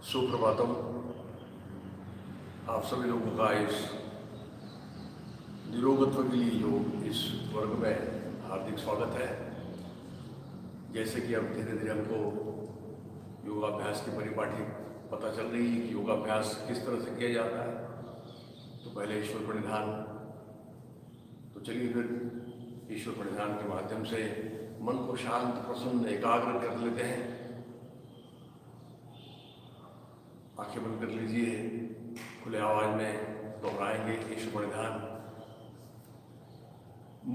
सुप्रभातम। आप सभी लोगों का इस निरोगत्व के लिए जो इस वर्ग में हार्दिक स्वागत है। जैसे कि अब धीरे धीरे हमको योगाभ्यास की परिपाटी पता चल रही है कि योगाभ्यास किस तरह से किया जाता है। तो पहले ईश्वर प्रणिधान, तो चलिए फिर ईश्वर प्रणिधान के माध्यम से मन को शांत, प्रसन्न, एकाग्र कर लेते हैं। आंखें बंद कर लीजिए, खुले आवाज में दोहराएंगे ईश्वर प्रणिधान।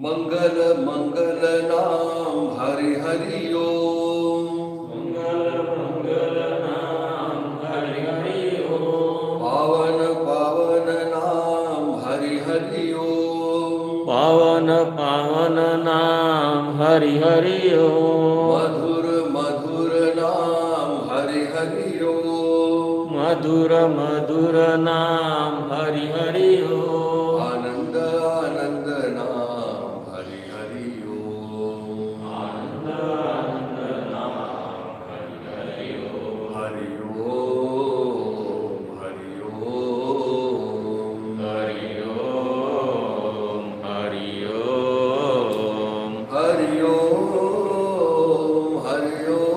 मंगल मंगल नाम हरि हरि ओम। मंगल मंगल नाम हरि हरि ओम। पावन पावन नाम हरि हरि ओम। पावन पावन नाम हरि हरि ओम। मधुर मधुर नाम हरि हरि ओम। मधुर मधुर नाम हरि हरि ओम। आनंद आनंद नाम हरि हरि ओम। आनंद आनंद नाम हरि हरि ओम। हरि ओम हरि ओम। हरि ओम हरि ओम। हरि ओम हरि ओम।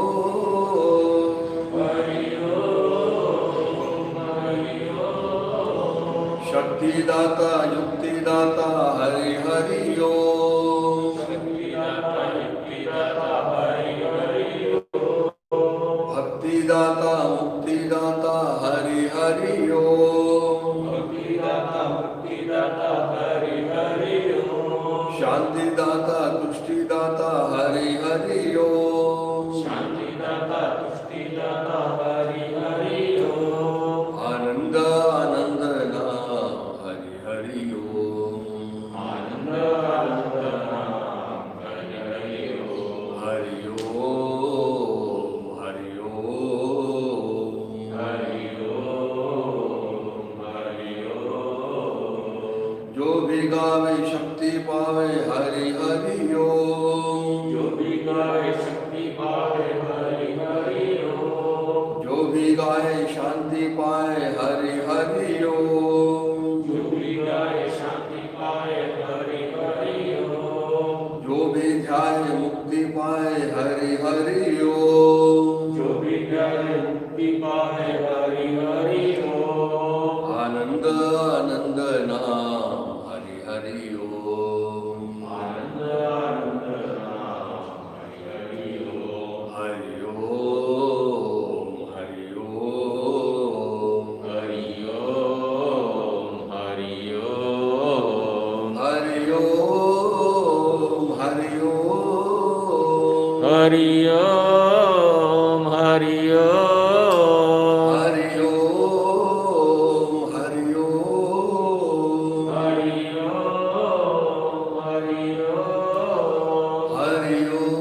हरि ओम हरि ओम। शक्तिदाता युक्तिदाता हरि हरि ओम। शक्तिदाता युक्तिदाता हरि हरि ओम। भक्तिदाता मुक्तिदाता हरि हरि ओम। भक्तिदाता मुक्तिदाता हरि हरि ओम। शांतिदाता तुष्टिदाता हरि हरि ओम। शांतिदाता तुष्टिदाता हरि हरि ओम। आनंद आनंद नाम हरि हरि ओम। आनंद आनंद नाम हरि हरि ओम। हरि ओम हरि ओम। हरि ओम हरि ओम। जो भी गावे शक्ति पावे हरि हरि ओम। जो भी गाए शक्ति पावे हरि हरि ओम। जो भी गाए शांति पाए हरि हरि ओम। जो भी गाए शांति पाए हरि हरि ओम। जो भी ध्याए मुक्ति पाए हरि हरि ओम। जो भी गाए मुक्ति पाए हरि हरि ओम। आनंद आनंद नाम हरि हरि ओम। आनंद आनंद नाम हरि हरि ओम। हरि ओम हरि ओम। हरि ओम हरि ओम। हरि ओम हरि ओम। हरि ओम हरि ओम। हरि ओम हरि ओम। हरि ओम हरि ओम। हरि ओम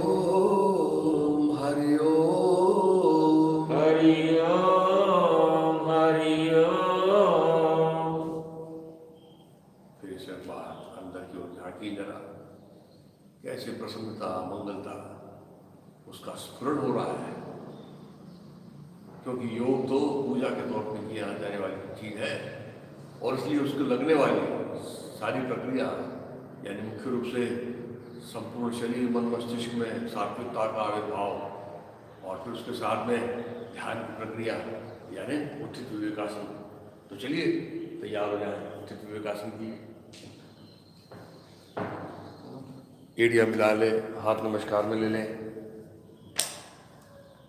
हरि ओम। हरि ओम हरि ओम। फिर से बाहर अंदर की ओर झांकी जरा, कैसे प्रसन्नता, मंगलता उसका स्फुरण हो रहा है। क्योंकि योग तो पूजा के तौर पर किया जाने वाली चीज है, और इसलिए उसको लगने वाली सारी प्रक्रिया, यानी मुख्य रूप से संपूर्ण शरीर, मन, मस्तिष्क में सात्विकता का आविर्भाव, और फिर उसके साथ में ध्यान की प्रक्रिया, यानी उत्थित विवेकासन। तो चलिए तैयार हो जाए उत्थित विवेकासन की। एड़िया मिला ले, हाथ नमस्कार में ले लें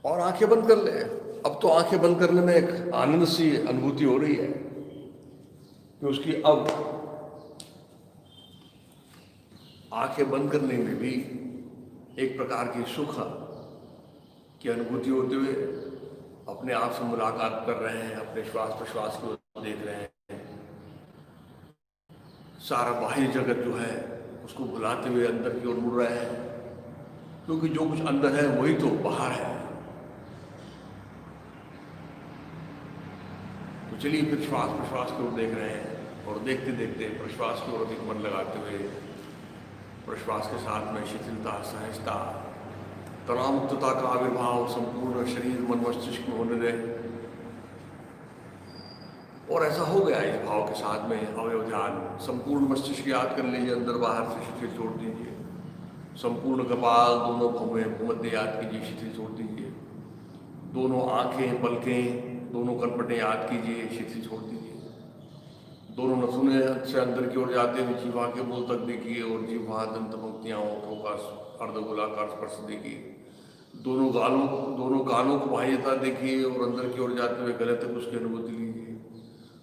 और आंखें बंद कर लें। अब तो आंखें बंद करने में एक आनंद सी अनुभूति हो रही है कि उसकी अब आंखें बंद करने में भी एक प्रकार की सुख की अनुभूति होते हुए अपने आप से मुलाकात कर रहे हैं, अपने श्वास प्रश्वास को देख रहे हैं। सारा बाह्य जगत जो है उसको भुलाते हुए अंदर की ओर मुड़ रहे हैं, क्योंकि जो कुछ अंदर है वही तो बाहर है। तो चलिए फिर श्वास प्रश्वास की ओर देख रहे हैं, और देखते देखते प्रश्वास की ओर अधिक मन लगाते हुए प्रश्वास के साथ में शिथिलता, सहजता, तनाव मुक्तता का आविर्भाव संपूर्ण शरीर, मन, मस्तिष्क में होने दें। और ऐसा हो गया इस भाव के साथ में अवयव ध्यान। संपूर्ण मस्तिष्क याद कर लीजिए, अंदर बाहर से शिथिल छोड़ दीजिए। संपूर्ण कपाल, दोनों भौहें, भूमध्य याद कीजिए, शिथिल छोड़ दीजिए। दोनों आंखें, पलकें, दोनों कनपटें याद कीजिए, शिथिल छोड़ दीजिए। दोनों नथुने से अंदर की ओर जाते हुए जीवा के मूल तक देखिए और जीवा दंत पंक्तियां ओठों का अर्धगोलाकार स्पर्श देखिए। दोनों कानों को बाह्यता देखिए और अंदर की ओर जाते हुए गले तक उसकी अनुभूति लीजिए।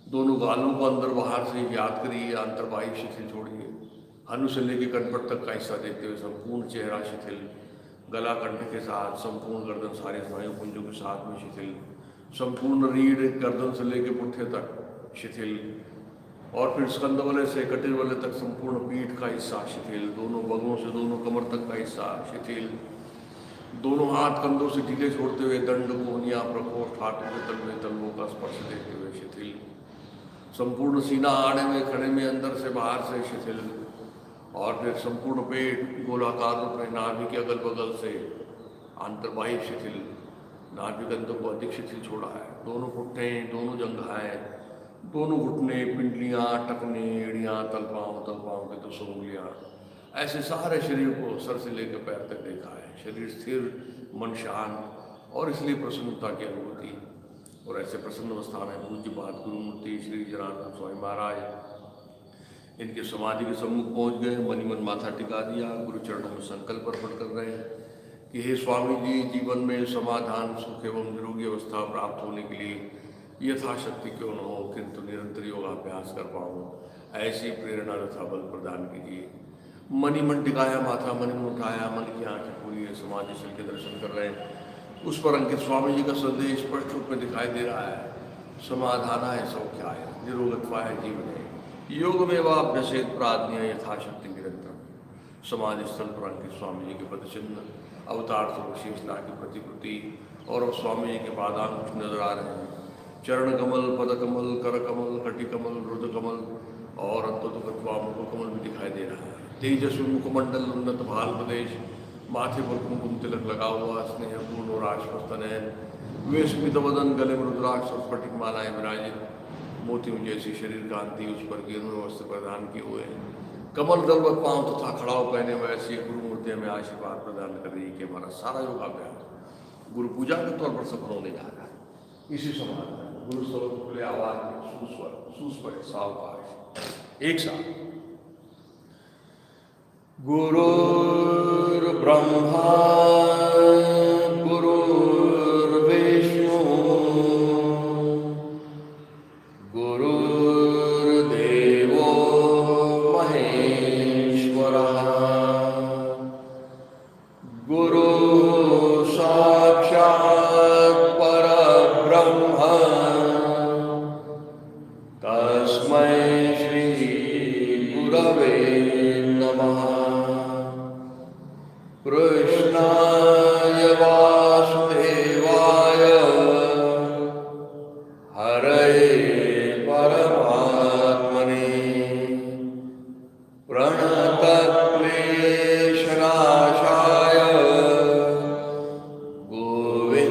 दोनों गालों को अंदर बाहर से याद करिए, अंतर्बाह्य शिथिल छोड़िए। हनु से लेकर कनपट तक का हिस्सा देखते हुए संपूर्ण चेहरा शिथिल, गला कंठ के साथ, संपूर्ण गर्दन सारे स्नायु पुंजों के साथ में शिथिल, संपूर्ण रीढ़ गर्दन से लेकर पुट्ठे तक शिथिल, और फिर स्कंद वलय से कटिर वलय तक संपूर्ण पीठ का हिस्सा शिथिल, दोनों बगलों से दोनों कमर तक का हिस्सा शिथिल, दोनों हाथ कंधों से ढीले छोड़ते हुए दंड, कोहनिया, प्रकोष्ठ, हाथों के तलवे, तलवों का स्पर्श देखते हुए शिथिल, संपूर्ण सीना आड़े में, खड़े में, अंदर से बाहर से शिथिल, और फिर संपूर्ण पेट गोलाकार रूप में, नाभि के अगल बगल से अंतर्बाह्य शिथिल, नाभि गंधों को अधिक शिथिल छोड़ा है। दोनों पुट्ठे, दोनों जंघाएं, दोनों घुटने, पिंडलियां, टकने, एड़ियां, तलपाओं के दो उंगलियां, ऐसे सारे शरीर को सर से लेकर पैर तक देखा है। शरीर स्थिर, मन शांत और इसलिए प्रसन्नता की अनुभूति। और ऐसे प्रसन्न अवस्था में पूज्य बात गुरुमूर्ति श्री जनार्दन स्वामी महाराज इनके समाधि के सम्मुख पहुंच गए। मनी मन माथा टिका दिया, गुरु चरणों में संकल्प अर्पण कर रहे हैं कि हे स्वामी जी, जीवन में समाधान, सुख एवं निरोगी अवस्था प्राप्त होने के लिए यथाशक्ति क्यों न हो, किंतु निरंतर योगाभ्यास कर पाऊँ, ऐसी प्रेरणा तथा बल प्रदान कीजिए। मनी मन टिकाया, माथा मन में उठाया, मन की आंखें खोली है, समाधि स्थल के दर्शन कर रहे हैं। उस पर अंकित स्वामी जी का संदेश स्पष्ट रूप में दिखाई दे रहा है। समाधानाय सौख्याय निरोगत्वाय जीवने योग में वाभ्यसेत प्राज्ञा यथाशक्ति निरंतर। समाधि स्थल पर अंकित स्वामी जी के पदचिन्ह, अवतार स्वरूप शेषनाग की प्रतिकृति और स्वामी जी के पादांकुश नजर आ रहे हैं। चरण कमल, पद कमल, कर कमल, कटि कमल, रुद्र कमल और अंततुकत्वा मुख कमल भी दिखाई दे रहा है। तेजस्वी मुखमंडल, उन्नत भाल प्रदेश, माथे पर कुमकुम तिलक लगा हुआ, स्नेह पूर्ण और आश्वस्त नयन, वे स्मित वदन, गले में रुद्राक्ष और स्फटिक मालाएं विराजित, मोतियों जैसी शरीर कांति, उस पर गेरुए वस्त्र प्रदान किए हुए हैं। कमल दलवत पांव तथा खड़ाव पहने हुए ऐसी गुरुमूर्ति में आशीर्वाद प्रदान कर रही है कि हमारा सारा योगाभ्यास गुरु पूजा के तौर पर सफल होने जा रहा है। इसी समान गुरु स्वरूप खुले आवाज में सुस्वर, सुस्वर, सावकाश एक साथ। गुरुर् ब्रह्मा गुरुर्विष्णु गुरुर्देवो महेश्वरः गुरु साक्षात् परब्रह्म तस्मै श्री गुरवे नमः। कृष्णाय वासुदेवाय हरये परमात्मने प्रणतक्लेशनाशाय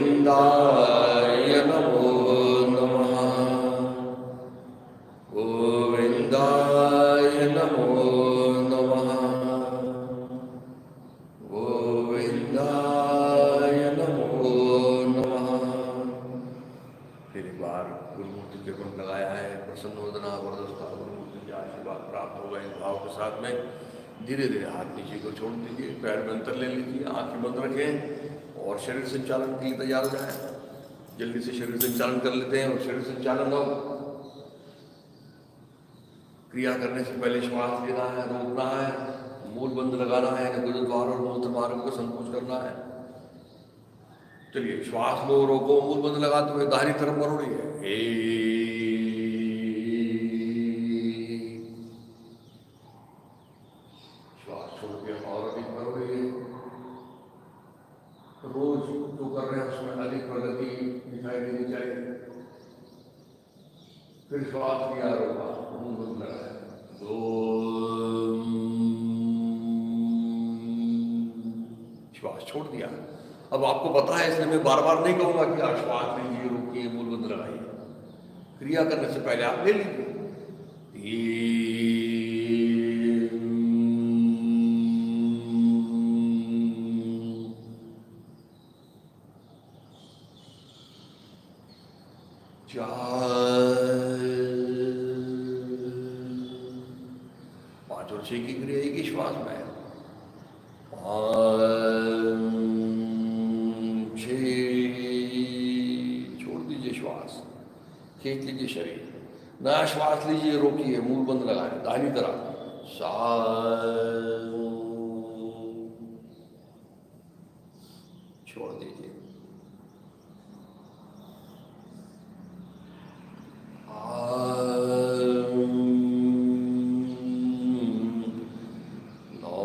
गोविन्दाय नमो नमः। गोविन्दाय नमो नमः। गोविन्दाय नमो नमः। फिर एक बार गुरुमूर्ति के गुण लगाया है, प्रसन्न वदना वरदस्ता, गुरुमूर्ति के आशीर्वाद प्राप्त हो गए। भाव के साथ में धीरे धीरे हाथ नीचे को छोड़ दीजिए, पैर में अंतर ले लीजिए, आंखें बंद रखें और शरीर संचालन के लिए तैयार हो जाए। जल्दी से शरीर संचालन कर लेते हैं। और शरीर संचालन हो क्रिया करने से पहले श्वास लेना है, रोकना है, मूल बंद लगाना है, गुरुद्वार और मूत्र मार्ग को संकोच करना है। चलिए, श्वास लो, रोको, मूल बंद लगाते हुए दाहिनी तरफ मरोड़िए। श्वास छोड़ के और अधिक मरोड़िए। रोज जो कर रहे हैं उसमें अधिक प्रगति दिखाई देनी चाहिए। फिर श्वास लिया, रोका, मूल बंद लगाया, दो, श्वास छोड़ दिया। अब आपको पता है, इसलिए मैं बार बार नहीं कहूंगा कि आप श्वास लीजिए, रोकिए, मूल बंद लगाइए। क्रिया करने से पहले आप ले लीजिए। 3 4 5 और 6 की क्रिया एक ही श्वास में है। 5 6 छोड़ दीजिए श्वास, खींच लीजिए शरीर, नया श्वास लीजिए, रोकिए, मुंह बंद लगाए दाहिनी तरफ। 7 छोड़ दीजिए। 8 9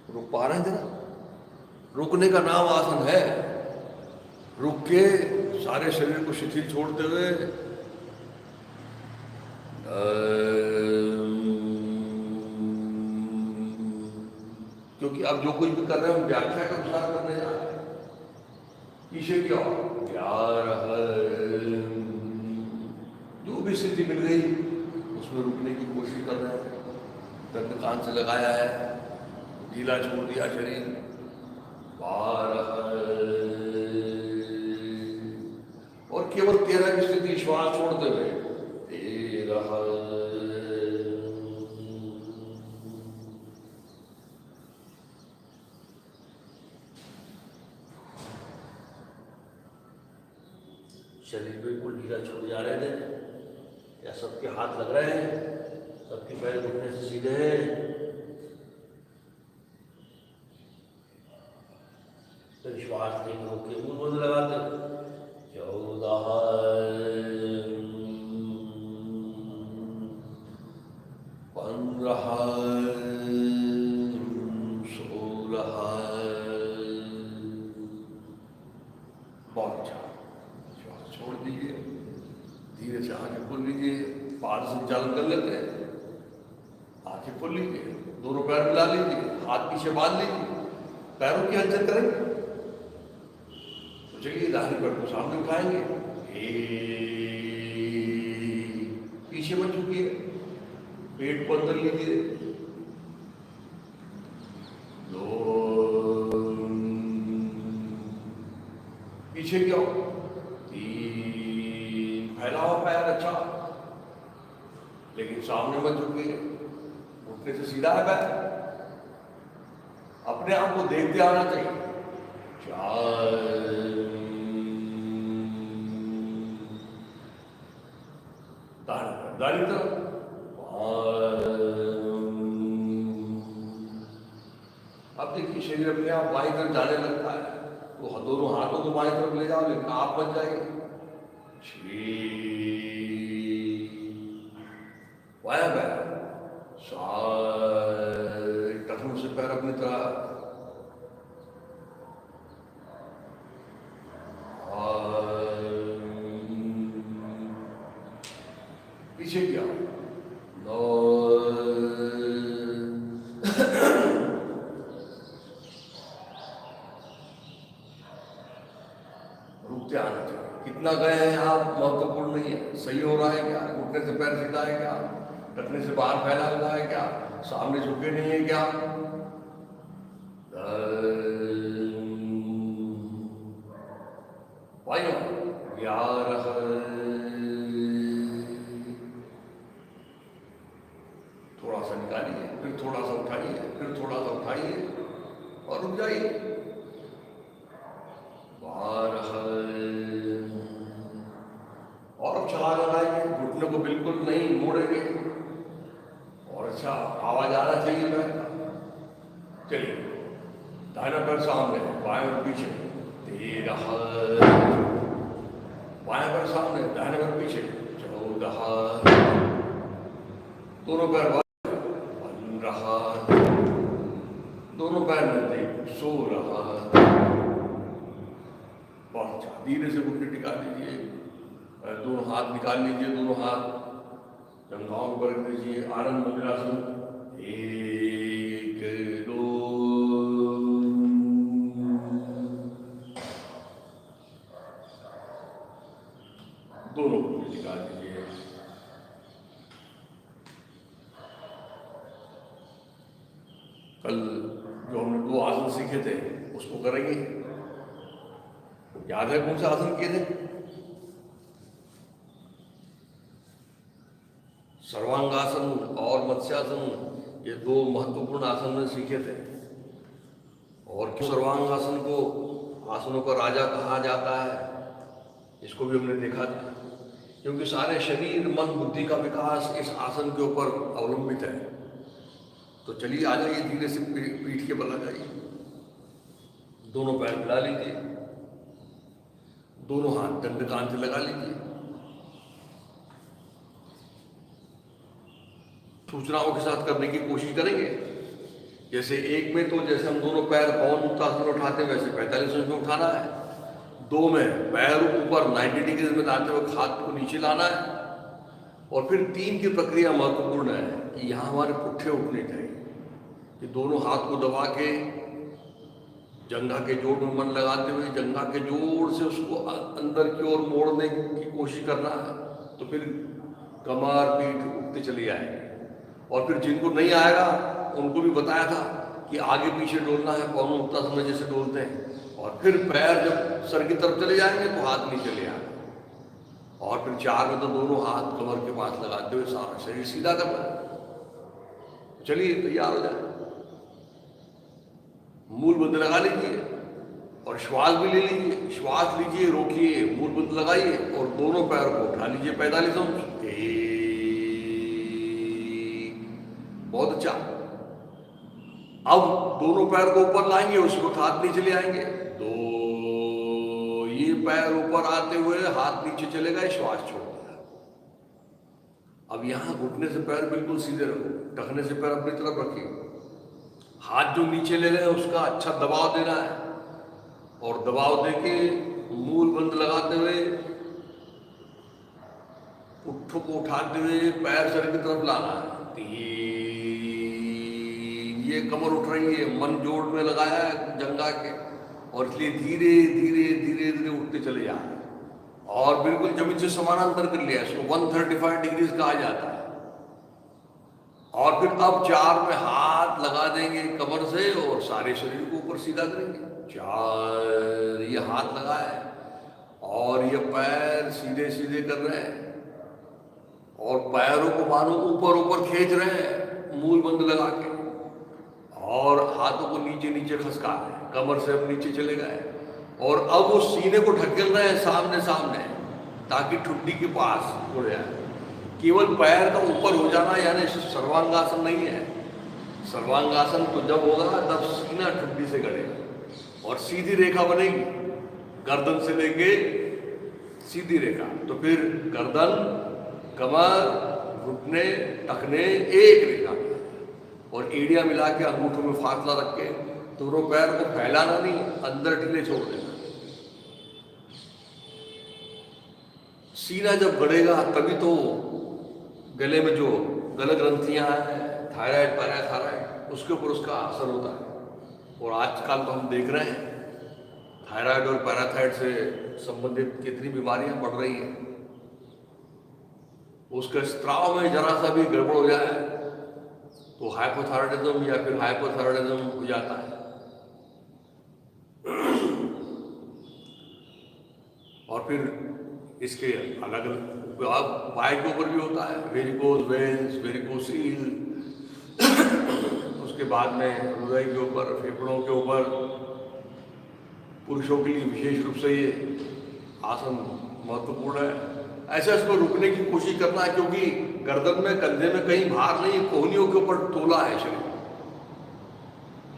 रुक पा रहे हैं जरा? रुकने का नाम आसन है। रुक के सारे शरीर को शिथिल छोड़ते हुए क्योंकि अब जो कुछ भी कर रहे हैं हम व्याख्या के अनुसार करने जा रहे हैं। पीछे क्या हो, प्यार जो भी स्थिति मिल गई उसमें रुकने की कोशिश कर रहे हैं। दंड कान से लगाया है, ढीला छोड़ दिया शरीर। और केवल 13 की स्थिति श्वास छोड़ते हुए 13 शरीर बिल्कुल ढीला छोड़ जा रहे थे या सबके हाथ लग रहे हैं, सबके पैर घुटने से सीधे हैं। फिर श्वास लेकर रोके, मुंह बंद लगाते 14 15 16 बहुत अच्छा। श्वास छोड़ दीजिए, धीरे से आंखें खोल लीजिए। पाद संचालन कर लेते हैं, आंखें खोल लीजिए, दोनों पैर मिला लीजिए, हाथ पीछे बांध लीजिए, पैरों की हलचल करेंगे। तो चलिए दाहिने पैर को सामने उठाएंगे, पीछे मत झुकिए, पेट को अंदर लीजिए। 2 पीछे क्या हो, 3 फैलाओ पैर अच्छा, लेकिन सामने मत झुकिए, घुटने से सीधा है पैर, अपने आप को देखते आना चाहिए। 4 दाहिनी तरफ 5। अब देखिए शरीर अपने आप बाईं तरफ जाने लगता है, तो दोनों हाथों को बाईं तरफ ले जाओ, लेकिन आप बच जाएंगे। 6 वाया पैर 7 टखनों से पैर अपनी तरह। 8 पीछे क्या 9 रुकते आना चाहिए। कितना गए हैं आप महत्वपूर्ण नहीं है, सही हो रहा है क्या, घुटने से पैर सीधा है क्या, टखने से बाहर फैला हुआ है क्या, सामने झुके नहीं है क्या। 11 थोड़ा सा निकालिए, फिर थोड़ा सा उठाइए, फिर थोड़ा सा उठाइए और रुक जाइए। 12 और अब छलांग लगाएंगे, घुटने को बिल्कुल नहीं मोड़ेंगे और अच्छा आवाज आना चाहिए पैर का। चलिए दाहिना पैर सामने, बाएं पैर पीछे। 13 बाएं पैर सामने, दाहिना पैर पीछे। 14 दोनों पैर 15 दोनों पैर मिलते। 16 बहुत अच्छा, धीरे से घुटने टिका दीजिए, दोनों हाथ निकाल लीजिए, दोनों हाथ जंघाओं पर रख दीजिए। आनंद मुद्रासन 1 2 कल जो हमने 2 आसन सीखे थे उसको करेंगे। याद है कौन से आसन किए थे? सर्वांगासन और मत्स्यासन, ये 2 महत्वपूर्ण आसन में सीखे थे। और क्यों सर्वांगासन को आसनों का राजा कहा जाता है, इसको भी हमने देखा था। क्योंकि सारे शरीर मन बुद्धि का विकास इस आसन के ऊपर अवलंबित है। तो चलिए आ जाइए, धीरे से पीठ के बल आ जाइए, दोनों पैर मिला लीजिए, दोनों हाथ दंड कान से लगा लीजिए। सूचनाओं के साथ करने की कोशिश करेंगे। जैसे एक में तो जैसे हम दोनों पैर पवन मुक्तासन उठाते हैं वैसे 45 इंच में उठाना है। 2 में पैर ऊपर 90 डिग्री में लाते हुए हाथ को नीचे लाना है। और फिर 3 की प्रक्रिया महत्वपूर्ण है कि यहाँ हमारे पुट्ठे उठने चाहिए, कि दोनों हाथ को दबा के जंघा के जोड़ में मन लगाते हुए जंघा के जोड़ से उसको अंदर की ओर मोड़ने की कोशिश करना है। तो फिर कमर पीठ उठते चले आएंगे। और फिर जिनको नहीं आएगा उनको भी बताया था कि आगे पीछे डोलना है, पवन मुक्तासन में जैसे डोलते हैं। और फिर पैर जब सर की तरफ चले जाएंगे तो हाथ नीचे ले आएंगे। और फिर 4 में तो दोनों हाथ कमर के पास लगाते हुए सारा शरीर सीधा करना है। चलिए तैयार हो जाए, मूल बंद लगा लीजिए और श्वास भी ले लीजिए। श्वास लीजिए, रोकिए, मूल बंद लगाइए और दोनों पैर को उठा लीजिए 45 अंश। बहुत अच्छा। अब दोनों पैर को ऊपर लाएंगे, उसको हाथ नीचे ले आएंगे। 2, ये पैर ऊपर आते हुए हाथ नीचे चले गए, श्वास छोड़ दिया। अब यहां घुटने से पैर बिल्कुल सीधे रखो, टखने से पैर अपनी तरफ रखिए। हाथ जो नीचे ले गए उसका अच्छा दबाव देना है। और दबाव देके मूल बंद लगाते हुए पुट्ठों को उठाते हुए पैर सर की तरफ लाना है। 3, ये कमर उठ रही है, मन जोड़ में लगाया है जंघा के, और इसलिए धीरे धीरे धीरे धीरे उठते चले जा रहे हैं। और बिल्कुल जमीन से समानांतर कर लिया, इसको 135 डिग्री कहा जाता है। और फिर अब 4 में हाथ लगा देंगे कमर से और सारे शरीर को ऊपर सीधा करेंगे। 4, ये हाथ लगाए और ये पैर सीधे सीधे कर रहे हैं और पैरों को मानो ऊपर ऊपर खींच रहे हैं मूल बंद लगा के। और हाथों को नीचे नीचे खसका रहे हैं, कमर से अब नीचे चले गए। और अब वो सीने को ढकेल रहे हैं सामने सामने, ताकि ठुड्डी के पास उड़ जाए। केवल पैर का ऊपर हो जाना यानी सर्वांगासन नहीं है। सर्वांगासन तो जब होगा तब सीना ठुड्डी से गड़ेगा और सीधी रेखा बनेगी, गर्दन से लेके सीधी रेखा। तो फिर गर्दन, कमर, घुटने, टखने एक रेखा में, और एड़िया मिला के अंगूठों में फासला रख के दोनों पैर को फैलाना नहीं, अंदर ढीले छोड़ देना। सीना जब बढ़ेगा तभी तो गले में जो गल ग्रंथियां हैं, थायराइड, पैराथायराइड, उसके ऊपर उसका असर होता है। और आजकल तो हम देख रहे हैं थायराइड और पैराथायराइड से संबंधित कितनी बीमारियां बढ़ रही हैं। उसके स्त्राव में जरा सा भी गड़बड़ हो जाए तो हाइपोथायराइडिज्म या फिर हाइपोथायराइडिज्म हो जाता है। और फिर इसके अलग अलग पाए के ऊपर भी होता है, वेरिकोज वेन्स, वेरिकोसील। उसके बाद में हृदय के ऊपर, फेफड़ों के ऊपर। पुरुषों के लिए विशेष रूप से ये आसन महत्वपूर्ण है। ऐसे इसको रुकने की कोशिश करना है, क्योंकि गर्दन में, कंधे में कहीं भार नहीं, कोहनियों के ऊपर तोला है शरीर।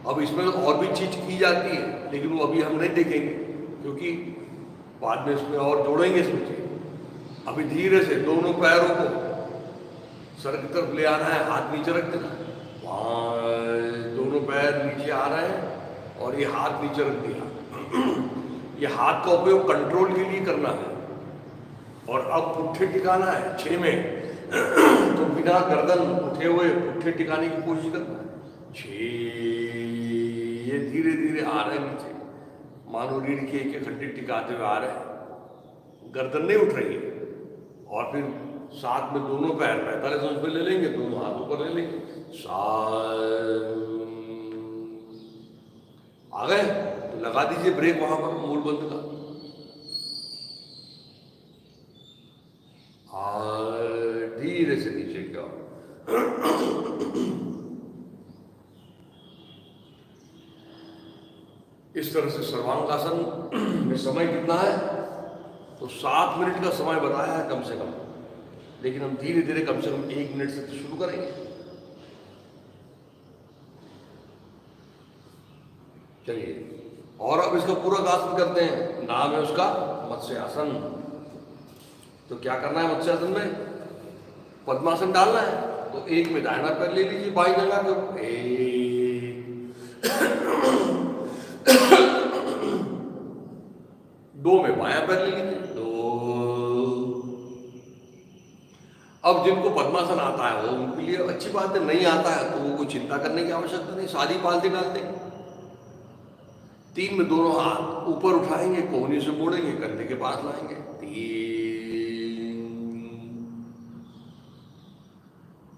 अब इसमें और भी चीज की जाती है, लेकिन वो अभी हम नहीं देखेंगे, क्योंकि बाद में इसमें और जोड़ेंगे सोचिए। अभी धीरे से दोनों पैरों को सर की तरफ ले आना है, हाथ नीचे रख देना। दोनों पैर नीचे आ रहे हैं और ये हाथ नीचे रख दिया। ये हाथ का उपयोग कंट्रोल के लिए करना है। और अब पुट्ठे टिकाना है 6 में, तो बिना गर्दन उठे हुए पुट्ठे टिकाने की कोशिश करना है। 6, ये धीरे धीरे आ रहे हैं नीचे, मानो रीढ़ के एक हड्डी टिकाते हुए आ रहे हैं, गर्दन नहीं उठ रही है। और फिर साथ में दोनों पैर 45 अंश पे ले लेंगे, दोनों हाथ ऊपर ले लेंगे। 7, आ गए तो लगा दीजिए ब्रेक वहां पर मूल बंद का। और धीरे से नीचे की ओर। इस तरह से सर्वांगासन में समय कितना है, तो 7 मिनट का समय बताया है कम से कम, लेकिन हम धीरे धीरे कम से कम 1 मिनट से तो शुरू करेंगे। चलिए, और अब इसका पूरा आसन करते हैं। नाम है उसका मत्स्यासन। तो क्या करना है मत्स्यासन में, पद्मासन डालना है। तो एक में दाहिना पैर ले लीजिए बाई जगह के ऊपर, दो में बायां पैर ले लीजिए, 2। अब जिनको पद्मासन आता है वो उनके लिए अच्छी बात है, नहीं आता है तो वो कोई चिंता करने की आवश्यकता नहीं, सादी पालती डाल देंगे। 3 में दोनों हाथ ऊपर उठाएंगे, कोहनी से मोड़ेंगे, कंधे के पास लाएंगे, 3।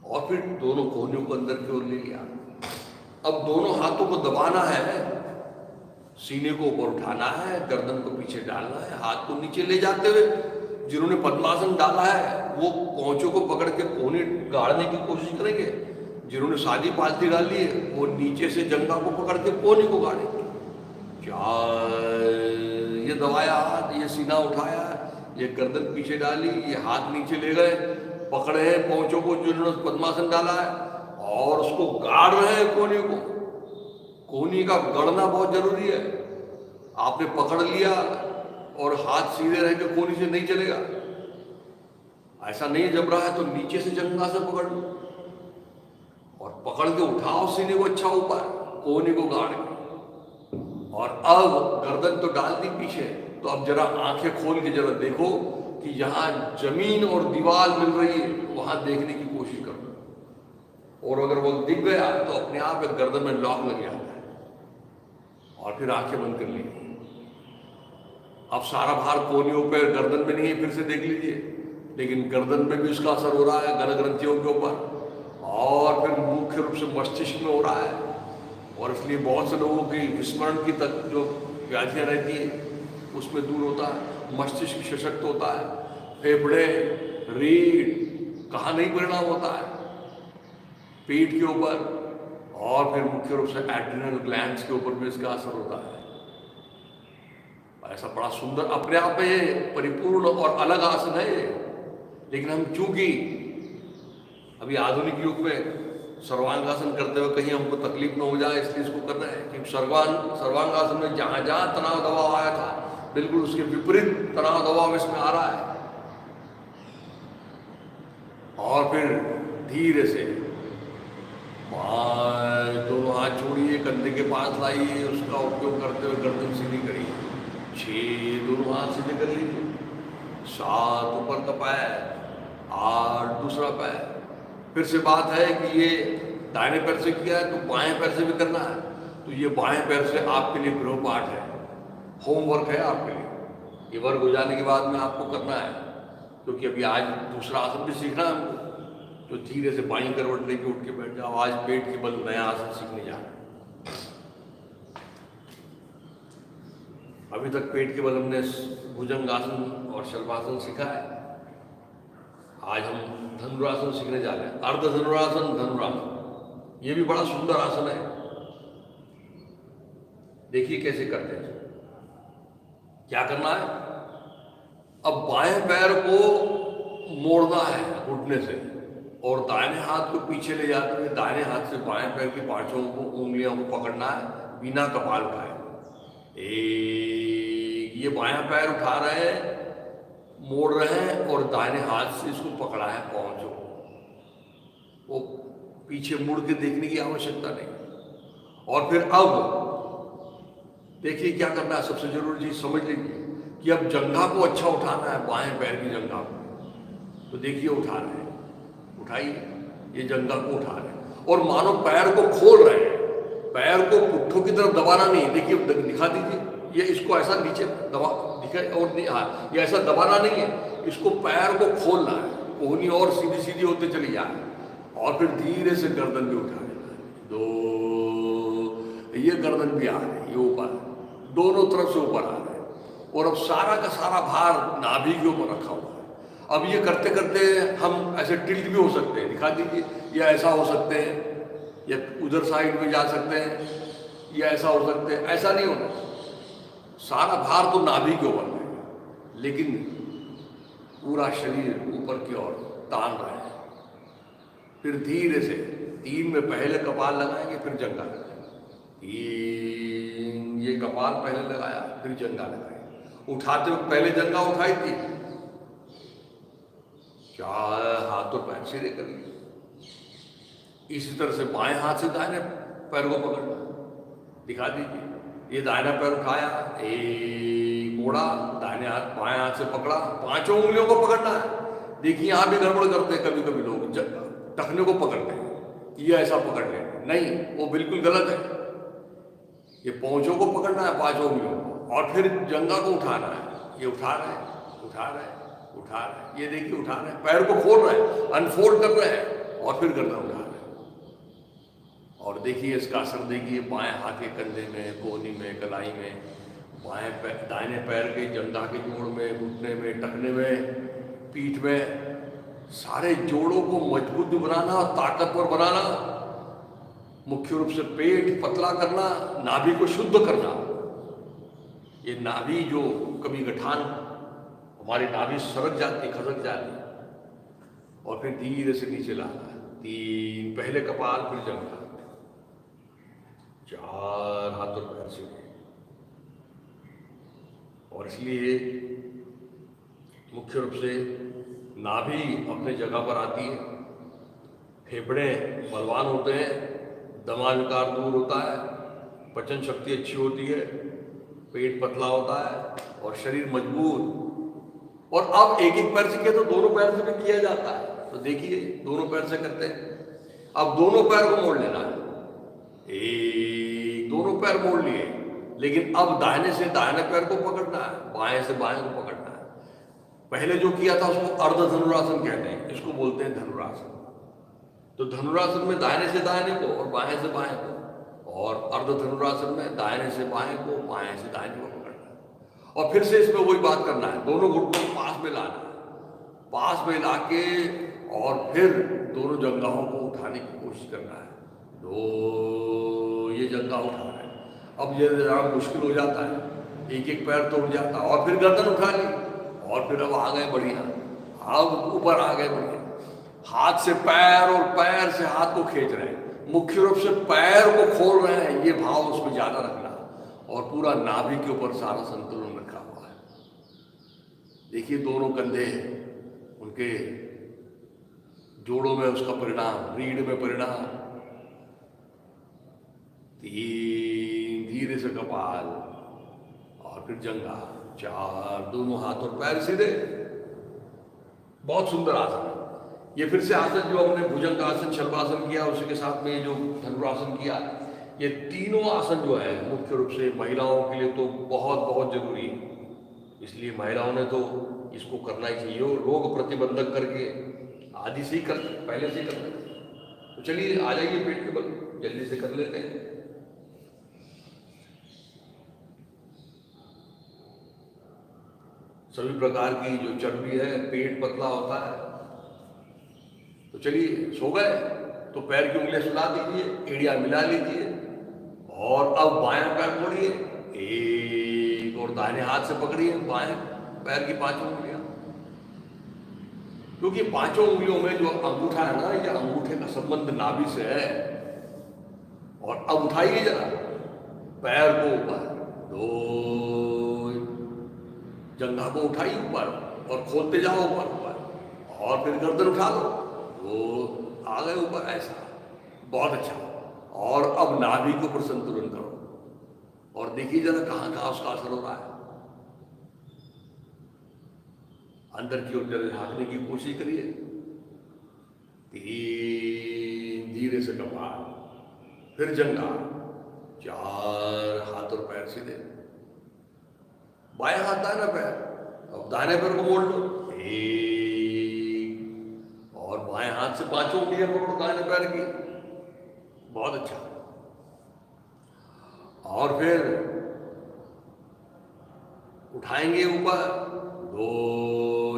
और फिर दोनों कोहनियों को अंदर की ओर ले लिया। अब दोनों हाथों को दबाना है, सीने को ऊपर उठाना है, गर्दन को पीछे डालना है, हाथ को नीचे ले जाते हुए जिन्होंने पद्मासन डाला है वो पोंचों को पकड़ के कोहनी गाड़ने की कोशिश करेंगे। जिन्होंने सादी पालती डाली है वो नीचे से जंघा को पकड़ के कोहनी को गाड़ेंगे। क्या ये दबाया हाथ, ये सीना उठाया, ये गर्दन पीछे डाली, ये हाथ नीचे ले गए, पकड़े हैं पोंचों को जिन्होंने पद्मासन डाला है, और उसको गाड़ रहे हैं कोहनी को। कोहनी का गड़ना बहुत जरूरी है। आपने पकड़ लिया और हाथ सीधे रह के कोहनी से नहीं चलेगा, ऐसा नहीं जम रहा है तो नीचे से जंघा से पकड़ लो और पकड़ के उठाओ सीने को अच्छा ऊपर, कोहनी को गाड़ के। और अब गर्दन तो डाल दी पीछे, तो अब जरा आंखें खोल के जरा देखो कि जहां जमीन और दीवार मिल रही है वहां देखने की कोशिश करो, और अगर वो दिख गया तो अपने आप एक गर्दन में लॉक लग जाता है, और फिर आंखें बंद कर लीजिए। अब सारा भार कोहनियों पे गर्दन में नहीं है, फिर से देख लीजिए, लेकिन गर्दन में भी उसका असर हो रहा है, गल ग्रंथियों के ऊपर, और फिर मुख्य रूप से मस्तिष्क में हो रहा है। और इसलिए बहुत से लोगों की विस्मरण की तक जो व्याधियां रहती है उसमें दूर होता है, मस्तिष्क सशक्त होता है, फेफड़े, रीढ़, कहाँ नहीं परिणाम होता है, पेट के ऊपर, और फिर मुख्य रूप से एड्रिनल ग्लैंड्स के ऊपर भी इसका असर होता है। ऐसा बड़ा सुंदर अपने आप में ये परिपूर्ण और अलग आसन है ये, लेकिन हम चूंकि अभी आधुनिक युग में सर्वांगासन करते हुए कहीं हमको तकलीफ न हो जाए इसलिए इसको करना है, क्योंकि सर्वांगासन में जहां जहां तनाव दबाव आया था बिल्कुल उसके विपरीत तनाव दबाव इसमें आ रहा है। और फिर धीरे से दोनों हाथ छोड़िए, कंधे के पास लाइए, उसका उपयोग करते हुए गर्दन सीधी करिए, 6 दोनों हाथ सीधे कर लीजिए, 7 ऊपर का पैर, 8 दूसरा पैर। फिर से बात है कि ये दाहिने पैर से किया है तो बाएं पैर से भी करना है, तो ये बाएं पैर से आपके लिए गृह पाठ है, होमवर्क है आपके लिए। ये वर्ग हो जाने के बाद में आपको करना है, क्योंकि अभी आज दूसरा आसन भी सीखना है हमको। तो धीरे से बाईं करवट लेके उठ के बैठ जाओ, आज पेट के बल नया आसन सीखने जा रहे हैं। अभी तक पेट के बल हमने भुजंगासन और शल्वासन सीखा है, आज हम धनुरासन सीखने जा रहे हैं, अर्ध धनुरासन, धनुरासन। ये भी बड़ा सुंदर आसन है, देखिए कैसे करते हैं। क्या करना है, अब बाएं पैर को मोड़ना है घुटने से, और दाहिने हाथ को पीछे ले जाते हुए दाहिने हाथ से बाएं पैर की पांचों को उंगलियों को पकड़ना है बिना कपाल उठाए। ये बायां पैर उठा रहे हैं, मोड़ रहे हैं, और दाहिने हाथ से इसको पकड़ा है पांचों को, वो पीछे मुड़ के देखने की आवश्यकता नहीं। और फिर अब देखिए क्या करना है, सबसे जरूरी चीज समझ लीजिए कि अब जंघा को अच्छा उठाना है, बाएं पैर की जंघा को। तो देखिए उठा रहे हैं, उठाइए, ये जंघा को उठा रहे हैं, और मानो पैर को खोल रहे हैं, पैर को पुट्ठों की तरफ दबाना नहीं है। देखिए दिखा दीजिए, ये इसको ऐसा नीचे दबा दिखा, और नहीं, हाँ, ये ऐसा दबाना नहीं है, इसको पैर को खोलना है, कोहनी और सीधी सीधी होते चली जाए, और फिर धीरे से गर्दन भी उठा लेना है। 2, ये गर्दन भी आ रही है, ये ऊपर, दोनों तरफ से ऊपर आ रहे हैं, और अब सारा का सारा भार नाभि के ऊपर रखा हुआ है। अब ये करते करते हम ऐसे टिल्ट भी हो सकते हैं, दिखा दीजिए, या ऐसा हो सकते हैं, या उधर साइड में जा सकते हैं, या ऐसा हो सकते हैं। ऐसा नहीं होना, सारा भार तो नाभि के ऊपर रहेगा, लेकिन पूरा शरीर ऊपर की ओर तान रहा है। फिर धीरे से 3 में पहले कपाल लगाएंगे, फिर जंघा लगाएंगे। 3, ये कपाल पहले लगाया, फिर जंघा लगाएंगे। उठाते वक्त पहले जंघा उठाई थी, 4 हाथ और पैर सीधे कर लिए। इसी तरह से बाएं हाथ से दाहिने पैर को पकड़ना, दिखा दीजिए, ये दाहिना पैर उठाया, एक मोड़ा, दाहिने हाथ बाएं हाथ से पकड़ा, 5 उंगलियों को पकड़ना है। देखिए यहां भी गड़बड़ करते हैं कभी कभी लोग, टखने को पकड़ते हैं, ये ऐसा पकड़ लें, नहीं, वो बिल्कुल गलत है। ये पहुंचों को पकड़ना है, 5 उंगलियों को, और फिर जंघा को उठाना है। ये उठा रहे हैं, उठा रहे हैं, उठा रहे हैं, ये देखिए उठा रहे हैं, पैर को खोल रहे हैं, अनफोल्ड कर रहे हैं, और फिर गर्दन उठा रहे हैं। और देखिए इसका असर देखिए, बाएं हाथ के कंधे में, कोहनी में, कलाई में, बाएं पैर, दाहिने पैर के जंघा के जोड़ में, घुटने में, टखने में, पीठ में, सारे जोड़ों को मजबूत बनाना और ताकतवर बनाना, मुख्य रूप से पेट पतला करना, नाभि को शुद्ध करना। ये नाभि जो कभी गठान, हमारी नाभि सरक जाती, खसक जाती, और फिर धीरे से नीचे लाना। 3, पहले कपाल, फिर जंघा, 4 हाथ और पैर सीधे। और इसलिए मुख्य रूप से नाभि अपने जगह पर आती है, फेफड़े बलवान होते हैं, दमा विकार दूर होता है, पाचन शक्ति अच्छी होती है, पेट पतला होता है, और शरीर मजबूत। और अब एक एक पैर से किया तो दोनों पैर से भी किया जाता है, तो देखिए दोनों पैर से करते हैं। अब दोनों पैर को मोड़ लेना है, दोनों पैर मोड़ लिए, लेकिन अब दाहिने से दाहिने पैर को पकड़ना है, बाएं से बाएं को पकड़ना है। पहले जो किया था उसको अर्ध धनुरासन कहते हैं, इसको बोलते हैं धनुरासन। तो धनुरासन में दाहिने से दाहिने को और बाएं से बाएं को, और अर्ध धनुरासन में दाहिने से बाएं को, बाएं से दाहिने को पकड़ना है। और फिर से इसमें वही बात करना है, दोनों घुटनों को पास में लाना है, पास में लाके, और फिर दोनों जंघाओं को उठाने की कोशिश करना है। ये जंघा उठा रहे हैं। अब ये जरा मुश्किल हो जाता है, एक एक पैर तोड़ जाता है, और फिर गर्दन उठा ली, और फिर अब आ गए बढ़िया, अब ऊपर आ गए बढ़िया, हाथ से पैर और पैर से हाथ को खींच रहे हैं, मुख्य रूप से पैर को खोल रहे हैं, ये भाव उसमें ज्यादा रखना, और पूरा नाभि के ऊपर सारा संतुलन रखा हुआ है। देखिए दोनों कंधे, उनके जोड़ों में उसका परिणाम, रीढ़ में परिणाम। 3, धीरे से कपाल, और फिर जंघा, 4, दोनों हाथ और पैर सीधे। बहुत सुंदर आसन है ये। फिर से आसन जो हमने भुजंग आसन, शल्वासन किया, उसी के साथ में जो धनुरासन किया, ये तीनों आसन जो है मुख्य रूप से महिलाओं के लिए तो बहुत बहुत जरूरी है। इसलिए महिलाओं ने तो इसको करना ही चाहिए, रोग प्रतिबंधक करके आदि से ही कर, पहले से ही कर लेते। तो चलिए आ जाइए पेट के बल, जल्दी से कर लेते हैं। सभी प्रकार की जो चर्बी है, पेट पतला होता है। तो चलिए सो गए तो पैर की उंगलियां सुला दीजिए, एड़ियां मिला लीजिए, और अब बाएं पैर मोड़िए, एक, और दाहिने हाथ से पकड़िए बाएं पैर की 5 उंगलियां, क्योंकि 5 उंगलियों में जो अंगूठा है ना, ये अंगूठे का संबंध नाभि से है। और अब उठाइए जरा पैर को ऊपर, 2, जंघा को उठाइए ऊपर और खोलते जाओ ऊपर, और फिर गर्दन उठा लो, 2, आ गए ऊपर, ऐसा, बहुत अच्छा। और अब नाभि के ऊपर संतुलन करो, और देखिए जरा कहां कहां उसका असर हो रहा है। अंदर की ओर जरा झांकने की कोशिश करिए। 3, धीरे से कपाल, फिर जंघा, 4, हाथ और पैर सीधे, बाएं हाथ दाहिना पैर, अब दाहिने पैर को मोड़ लो, 1, और बाएं हाथ से 5 उंगलियां पकड़ो दाहिने पैर की, बहुत अच्छा। और फिर उठाएंगे ऊपर, दो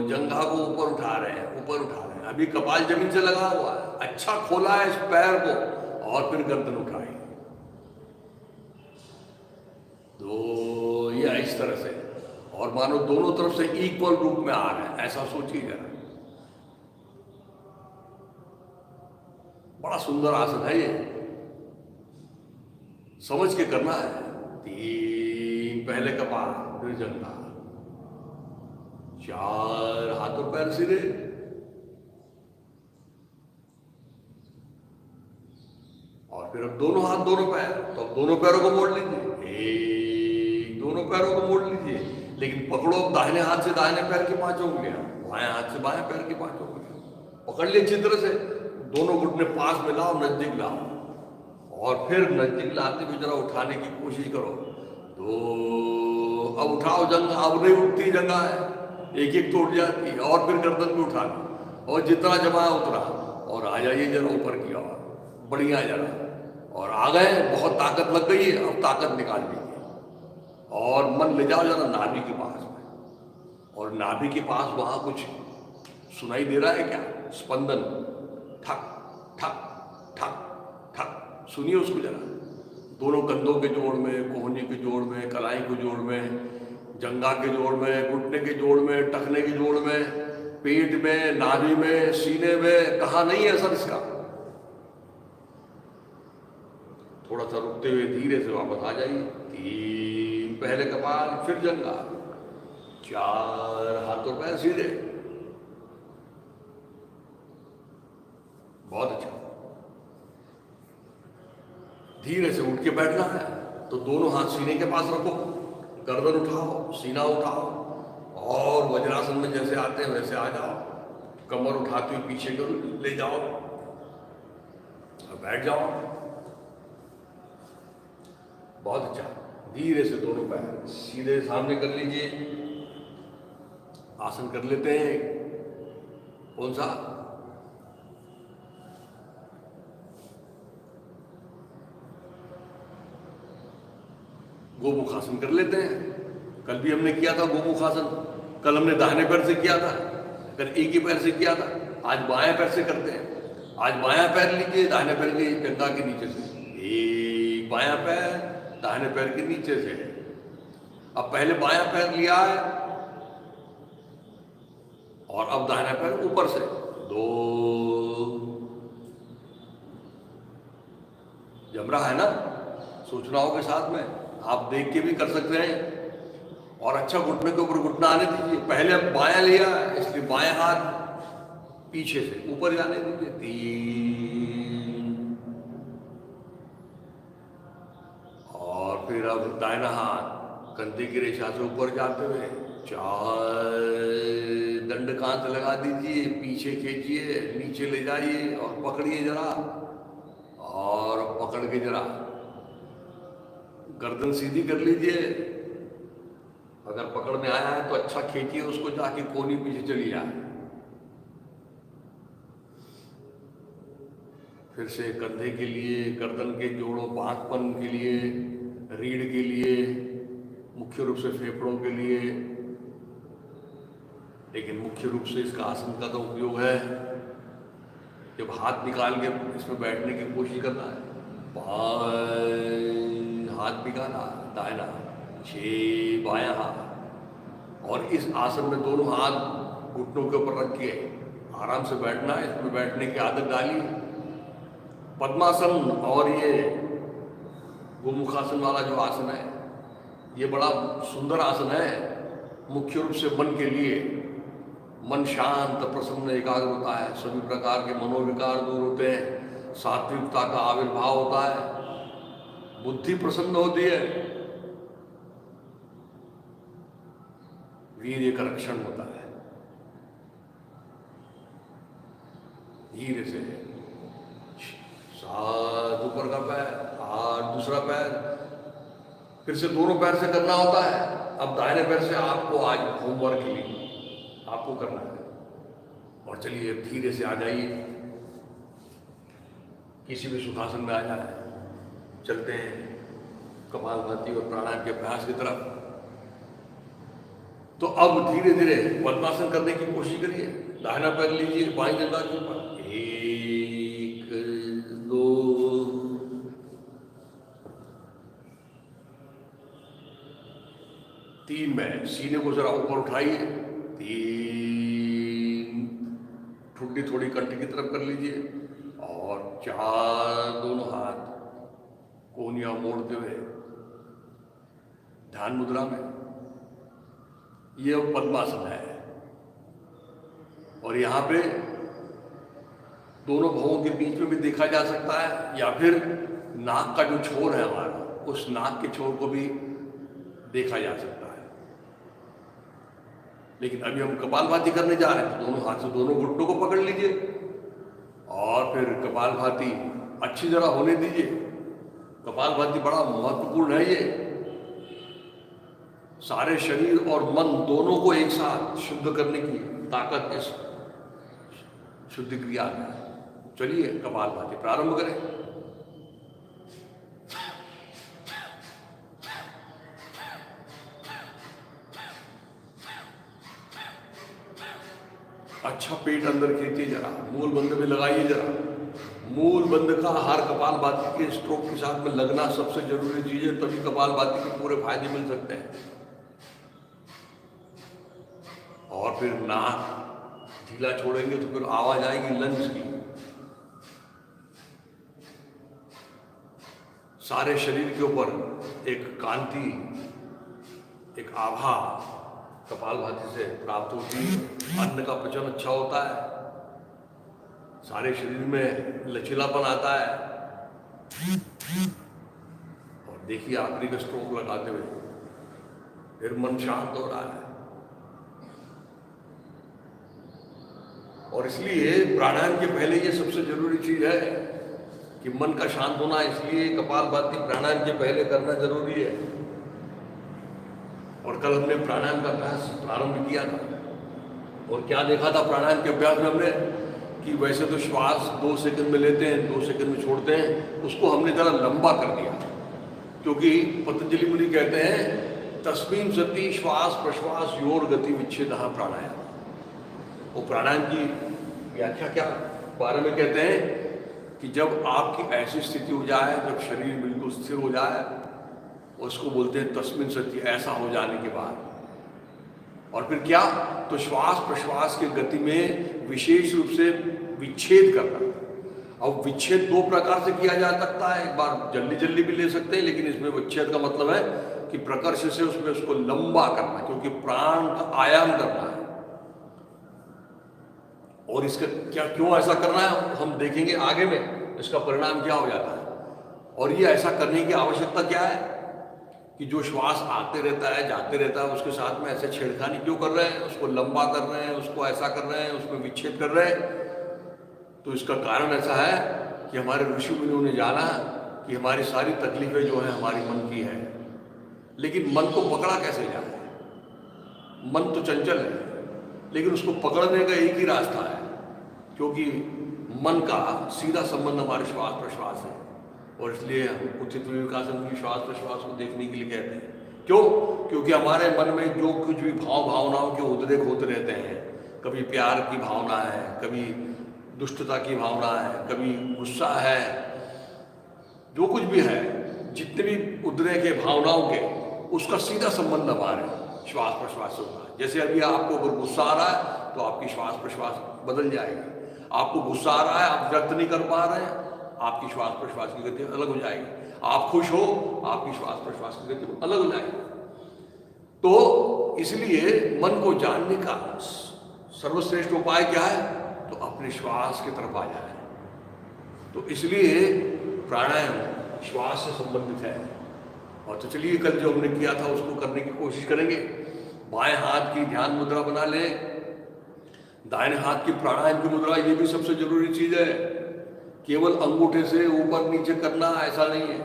जंघा को ऊपर उठा रहे हैं, ऊपर उठा रहे हैं। अभी कपाल जमीन से लगा हुआ है, अच्छा खोला है इस पैर को, और फिर गर्दन उठाएंगे। तो ये इस तरह से, और मानो दोनों तरफ से इक्वल रूप में आ रहे हैं, ऐसा सोचिए जरा। बड़ा सुंदर आसन है ये, समझ के करना है। तीन, पहले कपाल, फिर जंघा, चार, हाथों पैर सीधे, और फिर अब दोनों हाथ दोनों पैर, तो अब दोनों पैरों को मोड़ लीजिए, एक, दोनों पैरों को मोड़ लीजिए, लेकिन पकड़ो अब दाहिने हाथ से दाहिने पैर की 5 उंगलियां, बाएं हाथ से बाएं पैर की 5 उंगलियां पकड़ लिए अच्छी तरह से। दोनों घुटने पास में लाओ, नजदीक लाओ, और फिर नजदीक लाते हुए जरा उठाने की कोशिश करो। तो अब उठाओ जंघा, अब नहीं उठती जंघा है, एक एक तो उठ जाती है, और फिर गर्दन भी उठा लो, और जितना जमा है उतना, और आ जाइए जरा ऊपर की ओर, बढ़िया जरा, और आ गए, बहुत ताकत लग गई है, अब ताकत निकाल दीजिए, और मन ले जाओ जरा नाभि के पास में, और नाभि के पास वहां कुछ सुनाई दे रहा है क्या? स्पंदन, ठक ठक ठक ठक, सुनिए उसको जरा। दोनों कंधों के जोड़ में, कोहनी के जोड़ में, कलाई के जोड़ में, जंघा के जोड़ में, घुटने के जोड़ में, टखने के जोड़ में, पेट में, नाभि में, सीने में, कहाँ नहीं है असर इसका? थोड़ा सा रुकते हुए धीरे से वापस आ जाइए। तीन, पहले कपाल, फिर जंघा, चार, हाथों पैर सीधे, बहुत अच्छा। धीरे से उठ के बैठना है, तो दोनों हाथ सीने के पास रखो, गर्दन उठाओ, सीना उठाओ, और वज्रासन में जैसे आते हैं वैसे आ जाओ, कमर उठाते हुए पीछे को ले जाओ, बैठ जाओ, बहुत अच्छा। धीरे से दोनों पैर सीधे सामने कर लीजिए। आसन कर लेते हैं, कौन सा? गोमुखासन कर लेते हैं। कल भी हमने किया था गोमुखासन, कल हमने दाहिने पैर से किया था, कल एक ही पैर से किया था, आज बाएं पैर से करते हैं। आज बायां पैर लीजिए, दाहिने पैर के जंघा के नीचे से, एक बायां पैर दाहिने पैर के नीचे से। अब पहले बायां पैर लिया है, और अब दाहिना पैर ऊपर से, दो, जम रहा है ना? सोचना होगा साथ में, आप देख के भी कर सकते हैं। और अच्छा घुटने के ऊपर घुटना आने दीजिए। पहले अब बायां लिया इसलिए बायां हाथ पीछे से ऊपर जाने दीजिए। तीन, और फिर अब दाहिना हाथ कंधे की रेखा से ऊपर जाते हुए, चार, दंड कांत लगा दीजिए, पीछे खींचिए, नीचे ले जाइए, और पकड़िए जरा, और पकड़ के जरा गर्दन सीधी कर लीजिए। अगर पकड़ में आया है तो अच्छा खींचिए उसको, जाके कोनी पीछे चली जाए। फिर से कंधे के लिए, गर्दन के जोड़ों, बांकपन के लिए, रीढ़ के लिए, मुख्य रूप से फेफड़ों के लिए, लेकिन मुख्य रूप से इसका आसन का तो उपयोग है जब हाथ निकाल के इसमें बैठने की कोशिश करना है। बाएं हाथ निकाला, दाहिना, 6 बायां हाथ, और इस आसन में दोनों हाथ घुटनों के ऊपर रख के आराम से बैठना है। इसमें बैठने की आदत डालिए। पद्मासन और ये गोमुखासन वाला जो आसन है, ये बड़ा सुंदर आसन है। मुख्य रूप से मन के लिए, मन शांत, प्रसन्न, एकाग्र होता है, सभी प्रकार के मनोविकार दूर होते हैं, सात्विकता का आविर्भाव होता है, बुद्धि प्रसन्न होती है, वीर्य का रक्षण होता है। धीरे से 7 ऊपर का पैर, 8 दूसरा पैर, फिर से दोनों पैर से करना होता है। अब दाहिने पैर से आपको आज होमवर्क के लिए आपको करना है। और चलिए धीरे से आ जाइए, किसी भी सुखासन में आ जाए, चलते हैं। कपालभाति और प्राणायाम के अभ्यास की तरफ। तो अब धीरे धीरे पद्मासन करने की कोशिश करिए। दाहिना पैर लीजिए बाईं जंघा के ऊपर, 1 2 3 में सीने को जरा ऊपर उठाइए, 3, ठुड्डी थोड़ी कंठ की तरफ कर लीजिए, और 4, दोनों हाथ कोहनियां मोड़ते हुए ध्यान मुद्रा में। ये पद्मासन है, और यहाँ पे दोनों भवों के बीच में भी देखा जा सकता है, या फिर नाक का जो छोर है हमारा, उस नाक के छोर को भी देखा जा सकता है। लेकिन अभी हम कपालभाति करने जा रहे हैं, तो दोनों हाथ से दोनों घुटनों को पकड़ लीजिए और फिर कपालभाति अच्छी तरह होने दीजिए। कपालभाति बड़ा महत्वपूर्ण है। ये सारे शरीर और मन दोनों को एक साथ शुद्ध करने की ताकत इस शुद्ध क्रिया है। चलिए कपालभाति प्रारंभ करें। अच्छा पेट अंदर खींचिए, जरा मूल बंद में लगाइए। जरा मूल बंद का आहार कपालभाति के स्ट्रोक के साथ में लगना सबसे जरूरी चीज है, तभी कपालभाति के पूरे फायदे मिल सकते हैं। और फिर नाक ढीला छोड़ेंगे तो फिर आवाज आएगी लंग्स की। सारे शरीर के ऊपर एक कांति, एक आभा कपालभाति से प्राप्त होती है। अन्न का पचन अच्छा होता है, सारे शरीर में लचीलापन आता है। और देखिए आखिरी का स्ट्रोक लगाते हुए फिर मन शांत हो रहा है। और इसलिए प्राणायाम के पहले ये सबसे जरूरी चीज है कि मन का शांत होना, इसलिए कपालभाति प्राणायाम के पहले करना जरूरी है। और कल हमने प्राणायाम का अभ्यास प्रारंभ किया था, और क्या देखा था प्राणायाम के अभ्यास में हमने कि वैसे तो श्वास 2 सेकंड में लेते हैं, 2 सेकंड में छोड़ते हैं, उसको हमने जरा लंबा कर दिया। क्योंकि पतंजलि मुनि कहते हैं तस्मिन् सति श्वास प्रश्वास योर गति विच्छेदः प्राणायाम। वो प्राणायाम की व्याख्या क्या बारे में कहते हैं कि जब आपकी ऐसी स्थिति हो जाए, जब शरीर बिल्कुल स्थिर हो जाए, उसको बोलते हैं तस्मिन् सति, ऐसा हो जाने के बाद। और फिर क्या, तो श्वास प्रश्वास की गति में विशेष रूप से विच्छेद करना। अब विच्छेद 2 प्रकार से किया जा सकता है। एक बार जल्दी जल्दी भी ले सकते हैं, लेकिन इसमें विच्छेद का मतलब है कि प्रकर्ष से उसमें उसको लंबा करना, क्योंकि प्राण का आयाम करना है। और इसका क्या, क्यों ऐसा करना है हम देखेंगे आगे में, इसका परिणाम क्या हो जाता है। और ये ऐसा करने की आवश्यकता क्या है कि जो श्वास आते रहता है जाते रहता है, उसके साथ में ऐसे छेड़खानी क्यों कर रहे हैं, उसको लंबा कर रहे हैं, उसको ऐसा कर रहे हैं, उसमें विच्छेद कर रहे हैं। तो इसका कारण ऐसा है कि हमारे ऋषि मुनियों ने जाना कि हमारी सारी तकलीफें जो है हमारी मन की है, लेकिन मन को पकड़ा कैसे जाए। मन तो चंचल है, लेकिन उसको पकड़ने का एक ही रास्ता है, क्योंकि मन का सीधा संबंध हमारे श्वास प्रश्वास है। और इसलिए उचित विवेकासन की श्वास प्रश्वास को देखने के लिए कहते हैं। क्यों? क्योंकि हमारे मन में जो कुछ भी भाव भावनाओं के उद्रेक होते रहते हैं, कभी प्यार की भावना है, कभी दुष्टता की भावना है, कभी गुस्सा है, जो कुछ भी है, जितने भी उद्रेक है भावनाओं के, उसका सीधा संबंध हमारे श्वास प्रश्वास से होता है। जैसे अभी आपको अगर गुस्सा आ रहा है तो आपकी श्वास प्रश्वास बदल जाएगी। आपको गुस्सा आ रहा है, आप व्यक्त नहीं कर पा रहे हैं, आपकी श्वास प्रश्वास की गति अलग हो जाएगी। आप खुश हो, आपकी श्वास प्रश्वास की गति अलग हो जाएगी। तो इसलिए मन को जानने का सर्वश्रेष्ठ उपाय क्या है, तो अपने श्वास की तरफ आ जाए। तो इसलिए प्राणायाम श्वास से संबंधित है। और तो चलिए कल जो हमने किया था उसको करने की कोशिश करेंगे। बाएं हाथ की ध्यान मुद्रा बना ले, दाहिने हाथ की प्राणायाम की मुद्रा, ये भी सबसे जरूरी चीज है। केवल अंगूठे से ऊपर नीचे करना ऐसा नहीं है।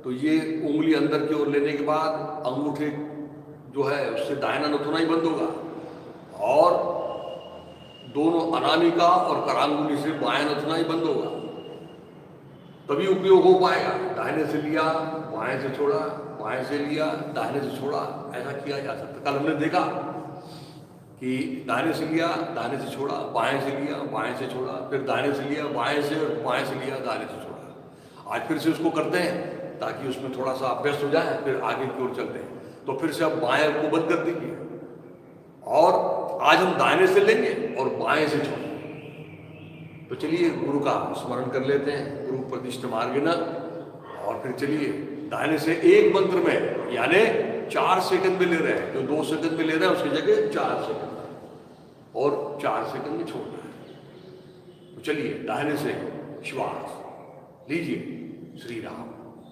तो ये उंगली अंदर की ओर लेने के बाद अंगूठे जो है उससे दाहिना नथुना ही बंद होगा, और दोनों अनामिका और करांगुली से बायां नथुना ही बंद होगा। तभी उपयोग हो पाएगा। दाहिने से लिया, बाएं से छोड़ा, बाएं से लिया, दाहिने से छोड़ा, ऐसा किया जा सकता। कल हमने देखा कि दाहिने से लिया, दाहिने से छोड़ा, बाएं से लिया, बाएं से छोड़ा, फिर दाहिने से लिया, बाएं से, और बाएं से लिया, दाहिने से छोड़ा। आज फिर से उसको करते हैं ताकि उसमें थोड़ा सा अभ्यस्त हो जाए, फिर आगे की ओर चलते हैं। तो फिर से आप बाएं को बंद कर दीजिए और आज हम दाहिने से लेंगे और बाएं से छोड़ेंगे। तो चलिए गुरु का स्मरण कर लेते हैं, गुरु प्रतिष्ठ मार्गिना, और फिर चलिए दाहिने से एक मंत्र में, यानी 4 सेकंड में ले रहे हैं। जो 2 सेकंड में ले रहे हैं उसकी जगह 4 सेकंड और 4 सेकंड में छोड़ना है। तो चलिए दाहिने से श्वास लीजिए। श्री राम,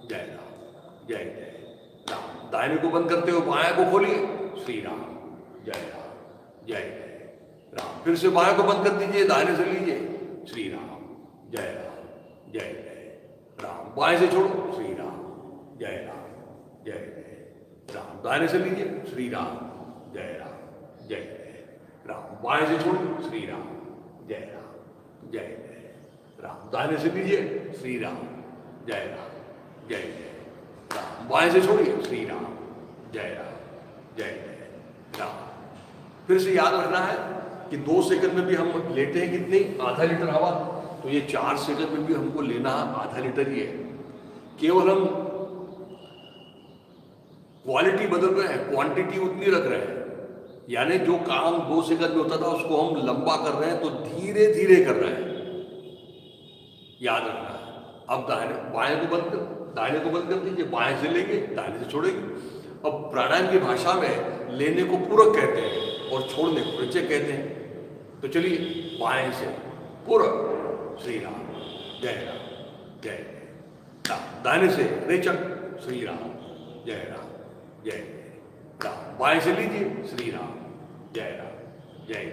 जय राम, जय जय राम। दाहिने को बंद करते हो, बाएं को खोलिए। श्री राम, जय राम, जय जय राम। फिर से बाएं को बंद कर दीजिए, दाहिने से लीजिए। श्री राम, जय राम, जय जय राम। बाएं से छोड़ो। श्री राम, जय राम, जय जय राम। दाहिने से लीजिए। श्री राम, जय राम, जय जय राम। बाएं से छोड़िए। श्री राम, जय राम, जय जय राम। दाहिने से लीजिए। श्री राम, जय राम, जय जय राम। बाएं से छोड़िए। श्री राम, जय राम, जय जय राम। फिर से याद रखना है कि 2 सेकंड में भी हम लेते हैं कितनी, आधा लीटर हवा। तो ये 4 सेकंड में भी हमको लेना आधा लीटर ही है। केवल हम क्वालिटी बदल रहे हैं, क्वांटिटी उतनी रख रहे हैं। यानी जो काम 2 सेकंड में होता था उसको हम लंबा कर रहे हैं, तो धीरे धीरे कर रहे हैं। याद रखना है। अब बाएं को बंद कर, दाहिने को बंद कर दीजिए। बाएं से लेंगे, दाहिने से छोड़ेंगे। अब प्राणायाम की भाषा में लेने को पूरक कहते हैं और छोड़ने को परिचय कहते हैं। तो चलिए बाएं से पूरक। श्री राम, जय राम, जय राम। दाहिने से रेचक। श्री राम, जय राम, जय राम। बाएं से लीजिए। श्री राम, जय राम, जय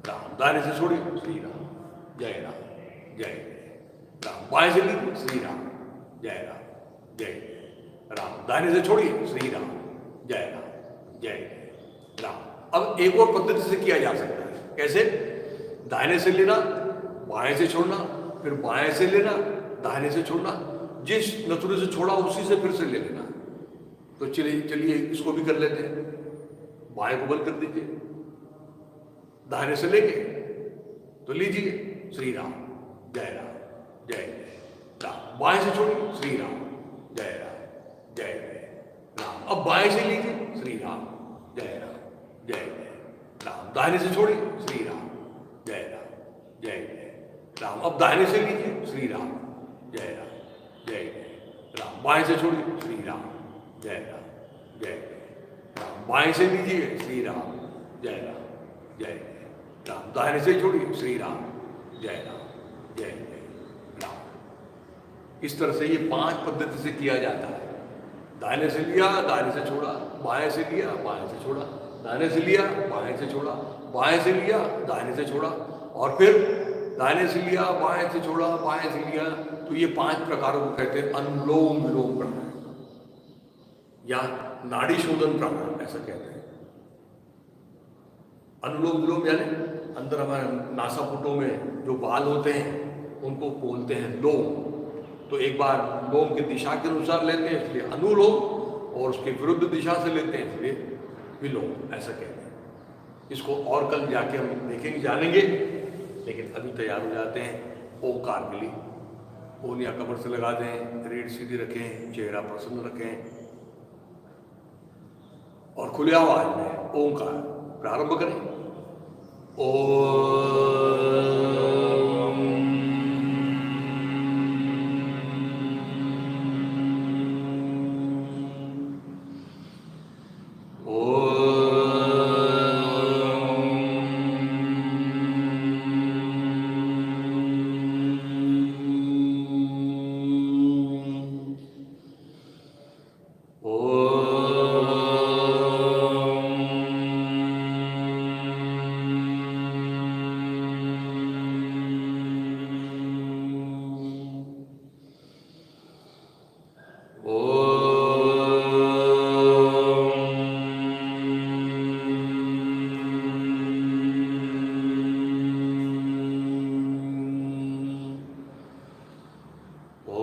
राम। दाहिने से छोड़िए। श्री राम, जय राम, जय राम। बाएं से लीजिए। श्री राम, जय राम, जय राम। दाहिने से छोड़िए। श्री राम, जय राम, जय राम। अब एक और पद्धति से किया जा सकता है। कैसे? दाहिने से लेना, बाएं से छोड़ना, फिर बाएं से लेना, दाहिने से छोड़ना। जिस नथुने से छोड़ा उसी से फिर से ले लेना। तो चलिए इसको भी कर लेते हैं। बाएं को बंद कर दीजिए, दाहिने से लेंगे तो लीजिए। श्री राम, जय राम, जय राम। बाएं से छोड़िए। श्री राम, जय राम, जय राम। अब बाएं से लीजिए। श्री राम, जय राम, जय राम। दाहिने से छोड़िए। श्री राम, जय राम, जय राम। अब दाहिने से लीजिए। श्री राम, जय राम, जय राम। बाएं से छोड़िए। श्री राम, जय राम, जय राम। बाएं से लीजिए। श्री राम, जय राम, जय राम। दाहिने से छोड़िए। श्री राम, जय राम, जय राम। इस तरह से ये 5 पद्धति से किया जाता है। दाहिने से लिया, दाहिने से छोड़ा, बाएं से लिया, बाएं से छोड़ा, दाहिने से लिया, बाएं से छोड़ा, बाएं से लिया, दाहिने से छोड़ा, और फिर दाहिने से लिया, बाएं से छोड़ा, बाएं से लिया। तो ये 5 प्रकारों को कहते हैं अनुलोम विलोम प्राणायाम या नाड़ी शोधन प्राणायाम, ऐसा कहते हैं। अनुलोम विलोम यानी अंदर हमारे नासापुटों में जो बाल होते हैं उनको बोलते हैं लोम। तो एक बार लोम की दिशा के अनुसार लेते हैं, इसलिए अनुलोम, और उसके विरुद्ध दिशा से लेते हैं, इसलिए विलोम, ऐसा कहते हैं। इसको और कल जाके हम देखेंगे, जानेंगे। लेकिन अभी तैयार हो जाते हैं ओंकार के लिए। ओनिया कमर से लगा दें, रीढ़ सीधी रखें, चेहरा प्रसन्न रखें और खुले आवाज में ओंकार प्रारंभ करें। हरि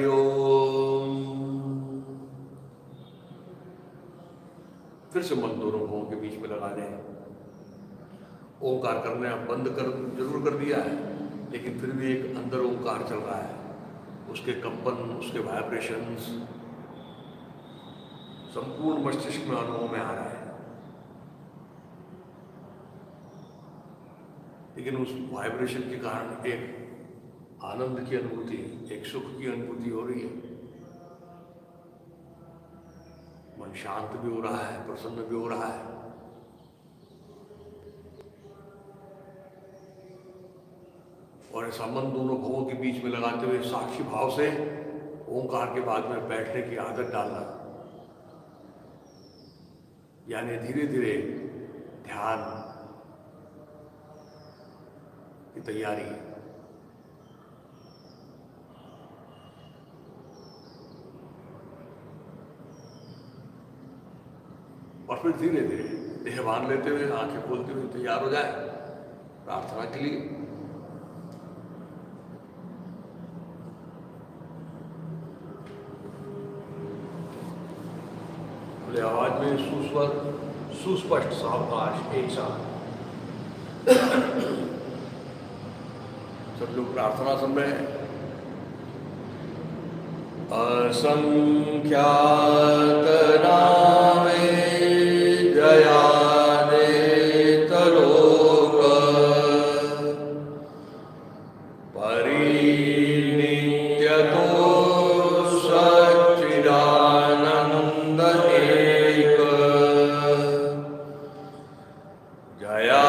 ओम। फिर से मन दोनों भवों के बीच में लगा दें। ओंकार करने आप बंद कर जरूर कर दिया है, लेकिन फिर भी एक अंदर ओंकार चल रहा है। उसके कंपन, उसके वाइब्रेशंस संपूर्ण मस्तिष्क में अनुभव में आ रहा है। लेकिन उस वाइब्रेशन के कारण एक आनंद की अनुभूति, एक सुख की अनुभूति हो रही है। मन शांत भी हो रहा है, प्रसन्न भी हो रहा है। और ऐसा मन दोनों भवों के बीच में लगाते हुए साक्षी भाव से ओंकार के बाद में बैठने की आदत डालना, यानी धीरे धीरे ध्यान की तैयारी। और फिर धीरे धीरे देह बांध लेते हुए, आंखें खोलते हुए तैयार हो जाए प्रार्थना के लिए। खुले आवाज में सुस्वर, सुस्पष्ट सावकाश एक साथ सब लोग प्रार्थना समय असंख्यात नामे जयाने तलोक परिनित्यतो सच्चिदानंद एक जया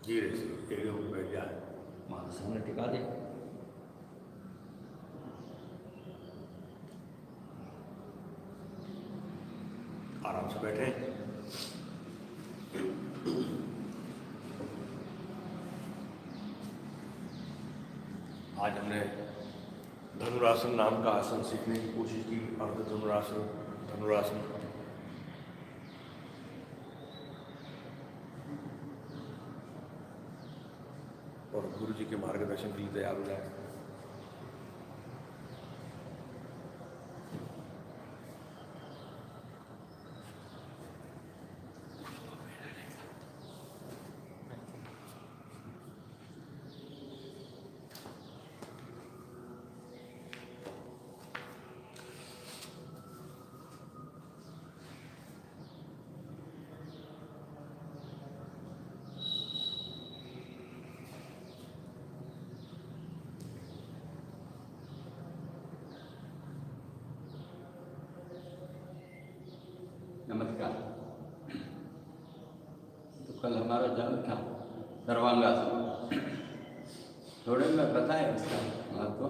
धीरे से एकदम बैठ जाए। माथा सामने टिका दे। आराम से बैठे। आज हमने धनुरासन नाम का आसन सीखने की कोशिश की। अर्ध धनुरासन, धनुरासन। और गुरु जी के मार्गदर्शन के लिए तैयार हो जाए। नमस्कार। तो कल हमारा जन्म था सर्वांगासन। थोड़े में बताएं उसका महत्व।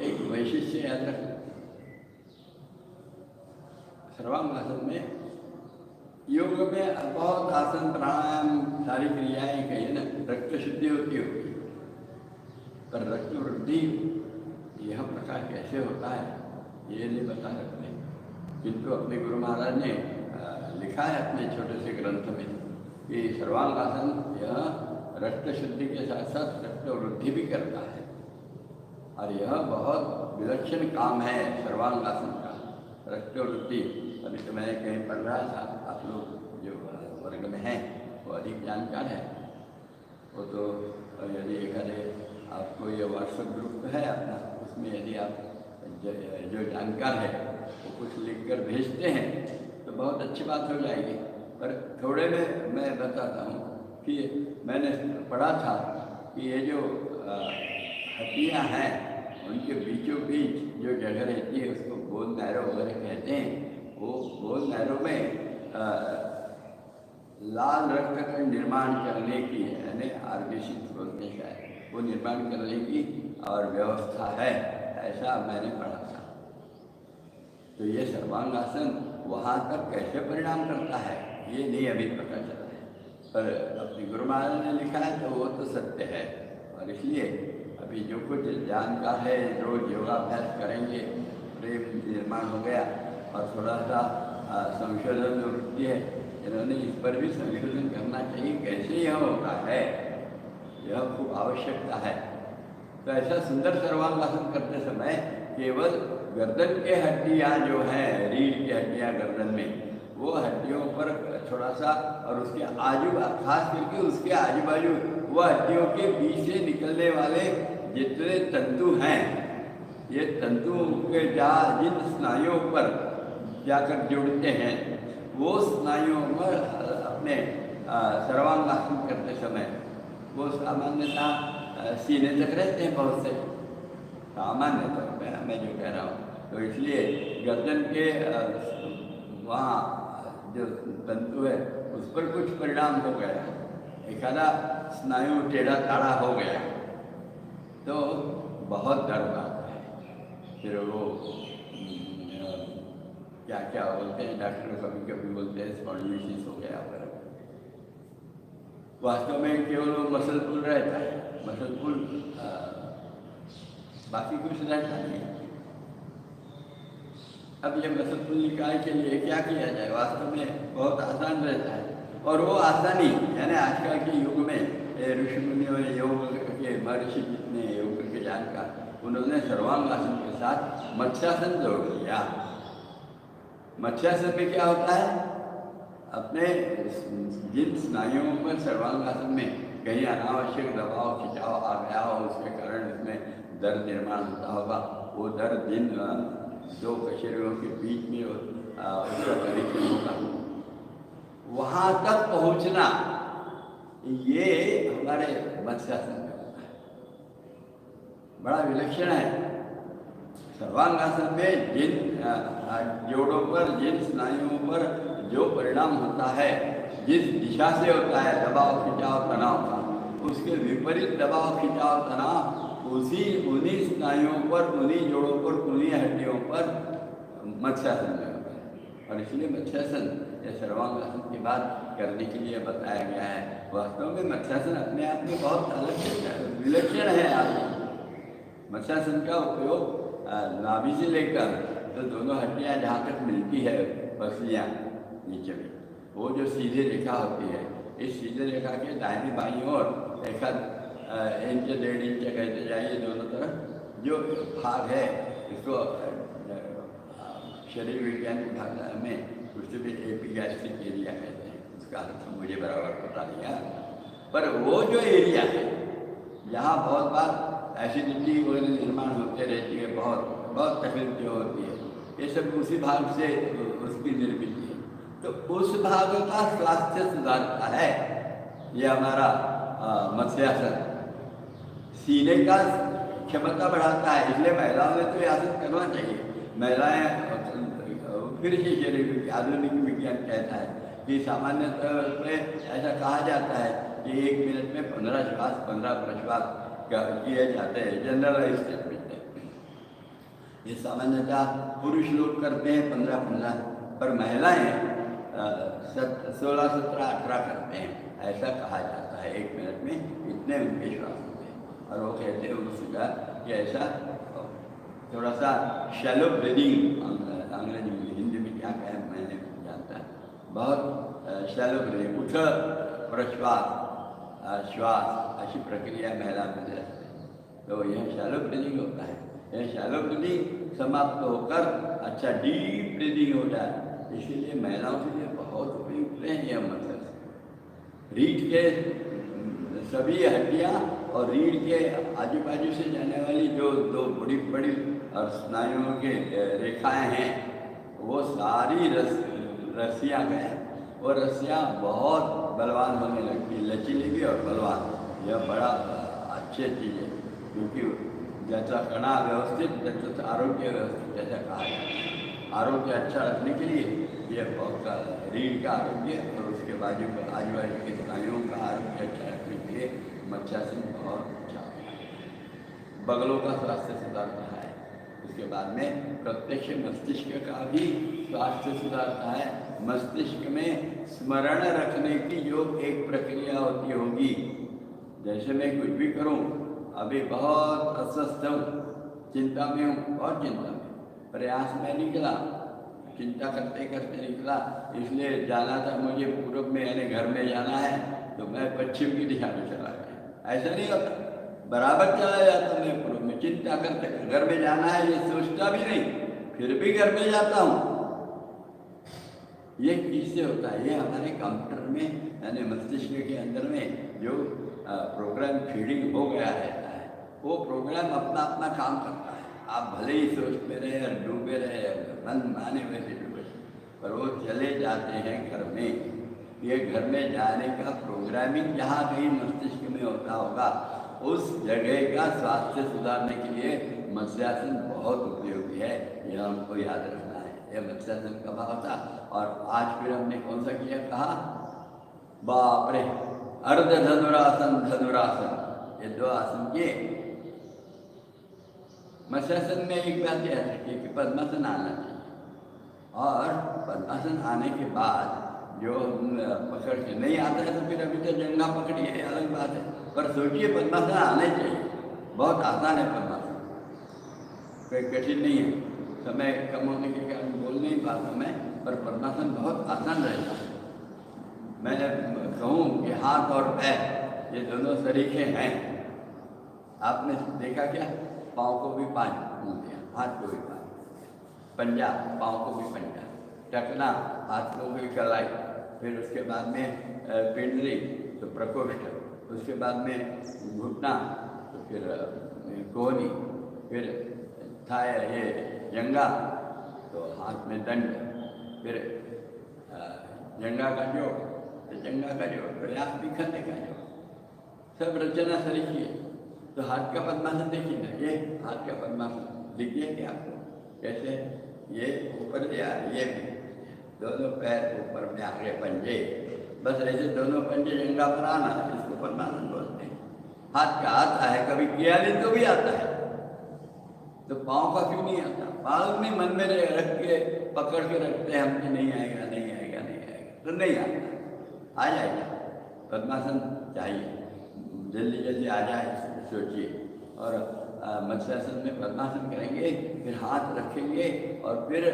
एक वैशिष्ट्य याद रखना। सर्वांगासन में योग में बहुत आसन प्राणायाम सारी क्रियाएं कही ना, रक्त शुद्धि होती होगी, पर रक्त वृद्धि यह प्रकार कैसे होता है ये नहीं बता सकते। किंतु अपने गुरु महाराज ने लिखा है अपने छोटे से ग्रंथ में कि सर्वांगासन यह रक्त शुद्धि के साथ साथ रक्त वृद्धि भी करता है, और यह बहुत विलक्षण काम है सर्वांगासन का, रक्त वृद्धि। अभी तो मैं कहीं पढ़ रहा था, आप लोग जो वर्ग में हैं वो अधिक जानकार है। वो तो यदि एक आपको ये व्हाट्सएप ग्रुप है अपना, उसमें यदि आप जो जानकार है वो कुछ लिखकर भेजते हैं तो बहुत अच्छी बात हो जाएगी। पर थोड़े में मैं बताता हूँ कि मैंने पढ़ा था कि ये जो हड्डियाँ हैं उनके बीचों बीच जो जगह रहती है उसको बोन नैरो वगैरह कहते हैं। वो बोन नैरो में लाल रक्त का निर्माण करने की, यानी आरबीसी बोलते हैं, वो निर्माण करने की और व्यवस्था है, ऐसा मैंने पढ़ा था। तो ये सर्वांगासन वहाँ तक कैसे परिणाम करता है ये नहीं अभी पता चला है, पर अपने गुरु महाराज ने लिखा है तो वो तो सत्य है। और इसलिए अभी जो कुछ जानकार है रोज योगाभ्यास करेंगे, प्रेम निर्माण हो गया, और थोड़ा सा संशोधन जो वृत्ति है इन्होंने इस पर भी संशोधन करना चाहिए, कैसे यह होता है, यह खूब आवश्यकता है। तो ऐसा सुंदर सर्वांगासन करते समय केवल गर्दन के हड्डियाँ जो हैं, रीढ़ की हड्डियाँ गर्दन में, वो हड्डियों पर थोड़ा सा, और उसके आजू खास करके उसके आजू बाजू वो हड्डियों के बीच से निकलने वाले जितने तंतु हैं, ये तंतु के जिन स्नायुओं पर जाकर जुड़ते हैं वो स्नायुओं पर अपने सर्वांगासन करते समय वो सामान्यतः सीने तक रहते हैं, बहुत से सामान्य तौर पर मैं जो कह रहा हूँ। तो इसलिए गर्दन के वहाँ जो तंतु है उस पर कुछ परिणाम हो गया, एक आधा स्नायु टेढ़ा ताड़ा हो गया तो बहुत दर्द आता है। फिर वो क्या क्या बोलते हैं डॉक्टर, कभी कभी बोलते हैं स्पॉन्डिलोसिस हो गया, पर वास्तव में केवल वो मसल पुल रहता है, मसल पुल, बाकी कुछ रहता नहीं। अब ये मसल पुल निकाल के लिए क्या किया जाए, वास्तव में बहुत आसान रहता है। और वो आसानी यानी आजकल के युग में ऋषि मुनियों योग के महर्षि जितने योग के जानकार, उन्होंने सर्वांगासन के साथ मत्स्यासन जोड़ दिया। मत्स्यासन में क्या होता है, अपने जिन स्नायुओं पर सर्वांगासन में कहीं अनावश्यक दबाव खिंचाव आ गया हो, उसके कारण इसमें दर्द निर्माण होता होगा, वो दर्द जिन दो कशेरुओं के बीच में उसका कनेक्शन होगा, वहाँ तक पहुँचना ये हमारे मत्स्यासन में होता है। बड़ा विलक्षण है। सर्वांगासन में जिन जोड़ों पर, जिन स्नायुओं पर जो परिणाम होता है जिस दिशा से होता है दबाव खिंचाव तनाव का, उसके विपरीत दबाव खिंचाव तनाव उन्हीं स्नायुओं पर, उन्हीं जोड़ों पर, उन्हीं हड्डियों पर मत्स्यासन में होता है। और इसलिए मत्स्यासन या सर्वांगासन की बात करने के लिए बताया गया है। वास्तव में मत्स्यासन अपने आप में बहुत अलग विलक्षण है। आप मत्स्यासन का उपयोग नाभि से लेकर तो दोनों हड्डियां जहाँ तक मिलती है, पसलियाँ नीचे में, वो जो सीधी रेखा होती है, इस सीधी रेखा के दाहिनी बाईं ओर एक इंच 1.5 इंच कहते जाइए दोनों तरफ जो भाग है, इसको शरीर विज्ञान की भाषा में उससे भी एपिगैस्ट्रिक एरिया कहते हैं। उसका अर्थ मुझे बराबर पता नहीं है, पर वो जो एरिया है जहाँ बहुत बार एसिडिटी वगैरह निर्माण होते रहती है, बहुत तकलीफ जो होती है, ये सब उसी भाग से उसकी निर्मित है। तो उस भाग का स्वास्थ्य सुधारता है ये हमारा मत्स्यासन। सीने का क्षमता बढ़ाता है, इसलिए महिलाओं ने तो ये आसन करना चाहिए। महिलाएं फिर से शरीर आधुनिक विज्ञान कहता है कि सामान्य तौर पर ऐसा कहा जाता है कि 1 मिनट में 15 श्वास 15 प्रश्वास किए जाते हैं, जनरलाइज स्टेटमेंट है। ये सामान्यतः पुरुष लोग करते हैं 15-15, पर महिलाएं 16, 17, 18 करते हैं, ऐसा कहा जाता है। 1 मिनट में इतने उनके श्वास होते हैं। और वो कहते हैं उसका कि ऐसा थोड़ा सा शैलो ब्रीदिंग, अंग्रेजी में, हिंदी में क्या कहें मैंने जानता है, बहुत शैलो ब्रीदिंग, उठ प्रश्वास श्वास, ऐसी प्रक्रिया महिला में रहती है। तो यह शैलो ब्रीदिंग होता है। यह शैलो ब्रीदिंग समाप्त होकर अच्छा डीप ब्रीदिंग हो जाए, इसीलिए महिलाओं के लिए बहुत उपयुक्त है यह मत्स्यासन। रीढ़ के सभी हड्डियाँ और रीढ़ के आजू बाजू से जाने वाली जो 2 बड़ी बड़ी और स्नायुओं के रेखाएं हैं, वो सारी रस्सियाँ गए, वो रस्सियाँ बहुत बलवान होने लगती, लचीली भी और बलवान। यह बड़ा अच्छी चीज़ है, क्योंकि जैसा कणा व्यवस्थित जैसा आरोग्य व्यवस्थित जैसा कहा जाता है। आरोग्य अच्छा रखने के लिए यह बहुत रीढ़ का आरोग्य और उसके आजू बाजू के स्नायुओं का आरोग्य अच्छा रखने के लिए मत्स्यासन बहुत अच्छा होता है। बगलों का स्वास्थ्य सुधारता है। उसके बाद में प्रत्यक्ष मस्तिष्क का भी स्वास्थ्य सुधारता है। मस्तिष्क में स्मरण रखने की जो एक प्रक्रिया होती होगी, जैसे मैं कुछ भी करूं, अभी बहुत अस्वस्थ हूँ, चिंता में हूँ, बहुत चिंता में, प्रयास में निकला, चिंता करते करते निकला, इसलिए जाना था मुझे पूर्व में, यानी घर में जाना है, तो मैं पश्चिम की दिशा में चला गया। ऐसा नहीं होता, बराबर चला जाता मैं पूर्व में, चिंता करते, घर में जाना है ये सोचता भी नहीं, फिर भी घर में जाता हूँ। ये किससे होता है? ये हमारे कंप्यूटर में, यानी मस्तिष्क के अंदर में जो प्रोग्राम फीडिंग हो गया रहता है, वो प्रोग्राम अपना अपना काम करता है। आप भले ही सोचते रहे और डूबे रहे, मन माने वैसे डूबे, पर वो चले जाते हैं घर में। ये घर में जाने का प्रोग्रामिंग जहाँ कहीं मस्तिष्क में होता होगा, उस जगह का स्वास्थ्य सुधारने के लिए मत्स्यासन बहुत उपयोगी है। यह हमको याद रखना है। यह मत्स्यासन का भाव था। और आज फिर हमने कौन सा किया कहा? बाप रे, अर्ध धनुरासन, धनुरासन, ये 2 आसन किए। मत्स्यासन में एक बात यह है कि पद्मासन आना चाहिए, और पद्मासन आने के बाद जो पकड़ के नहीं आता है तो फिर अभी तो जंगा पकड़ी है, अलग बात है, पर सोचिए पद्मासन आने चाहिए। बहुत आसान है पद्मासन, कोई कठिन नहीं है। समय कम होने के कारण बोल नहीं पाता मैं, पर पद्मासन बहुत आसान रहता है। मैं कहूँ कि हाथ और पैर ये दोनों सरीखे हैं। आपने देखा क्या? पाँव को भी 5 दिया, हाथ को भी 5, पंजा, पाँव को भी पंजा, टकना, हाथ को भी कलाई, फिर उसके बाद में पिंडली तो प्रकोष्ठ, उसके बाद में घुटना, तो फिर कोहनी, फिर थाय ये जंगा, तो हाथ में दंड, फिर जंगा का जोड़, तो जंगा का जोड़, प्रयास भी खंडे का जोड़, सब रचना सरीखी है। तो हाथ का पद्मासन देखिए ना, ये हाथ का पद्मासन दिखिए क्या आपको? कैसे ये ऊपर जा, ये भी दोनों पैर ऊपर में आगे पंजे, बस ऐसे दोनों पंजे जंगा पर आना, इसको पद्मासन बोलते हैं। हाथ का आता है, कभी किया नहीं तो भी आता है, तो पाँव का क्यों नहीं आता? पाँव में मन में रख के पकड़ के रखते हैं हम कि नहीं आएगा नहीं आएगा नहीं आएगा, तो नहीं आता, आ जाएगा। पद्मासन चाहिए, जल्दी जल्दी आ जाए सोचिए। और मत्स्यासन में पद्मासन करेंगे, फिर हाथ रखेंगे और फिर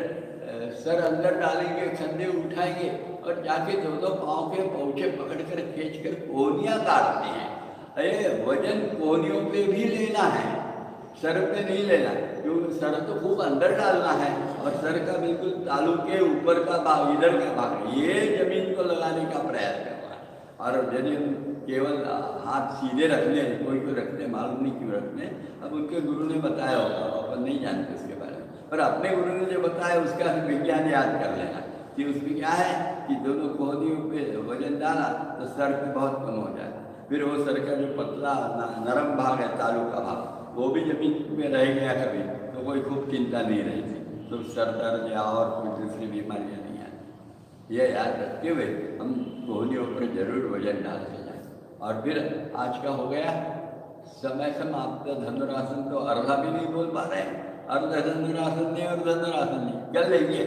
सर अंदर डालेंगे, कंधे उठाएंगे और जाके दोनों पाँव के पौछे पकड़ कर खींच कर कोहनियाँ काटते हैं। अरे वजन कोहनियों पे भी लेना है, सर पे नहीं लेना, क्योंकि सर तो खूब अंदर डालना है और सर का बिल्कुल तालू के ऊपर का भाग, इधर का भाग, ये जमीन को लगाने का प्रयास करना है। और यदि केवल हाथ सीधे रखने, कोई को रखने, मालूम नहीं क्यों रखने, अब उनके गुरु ने बताया होगा, अपन नहीं जानते उसके बारे में, पर अपने गुरु ने जो बताया उसका विज्ञान याद कर लेना कि उसमें क्या है कि दोनों कोहनियों पे वजन डाला तो सर पे बहुत कम हो जाता। फिर वो सर का जो पतला नरम भाग है, तालू का भाग, वो भी जमीन में रह गया कभी तो कोई खूब चिंता नहीं रहती, तो सर दर्द या और कोई दूसरी बीमारियाँ नहीं आती। यह याद रखते हुए हम कोहनियों पर जरूर वजन डालते जाएँ। और फिर आज का हो गया समय समाप्त। धनुरासन तो अर्धा भी नहीं बोल पा रहे, अर्ध धनुरासन नहीं और धनुरासन नहीं, कर लेंगे,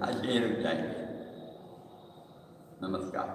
आज यही रुक जाएंगे। नमस्कार।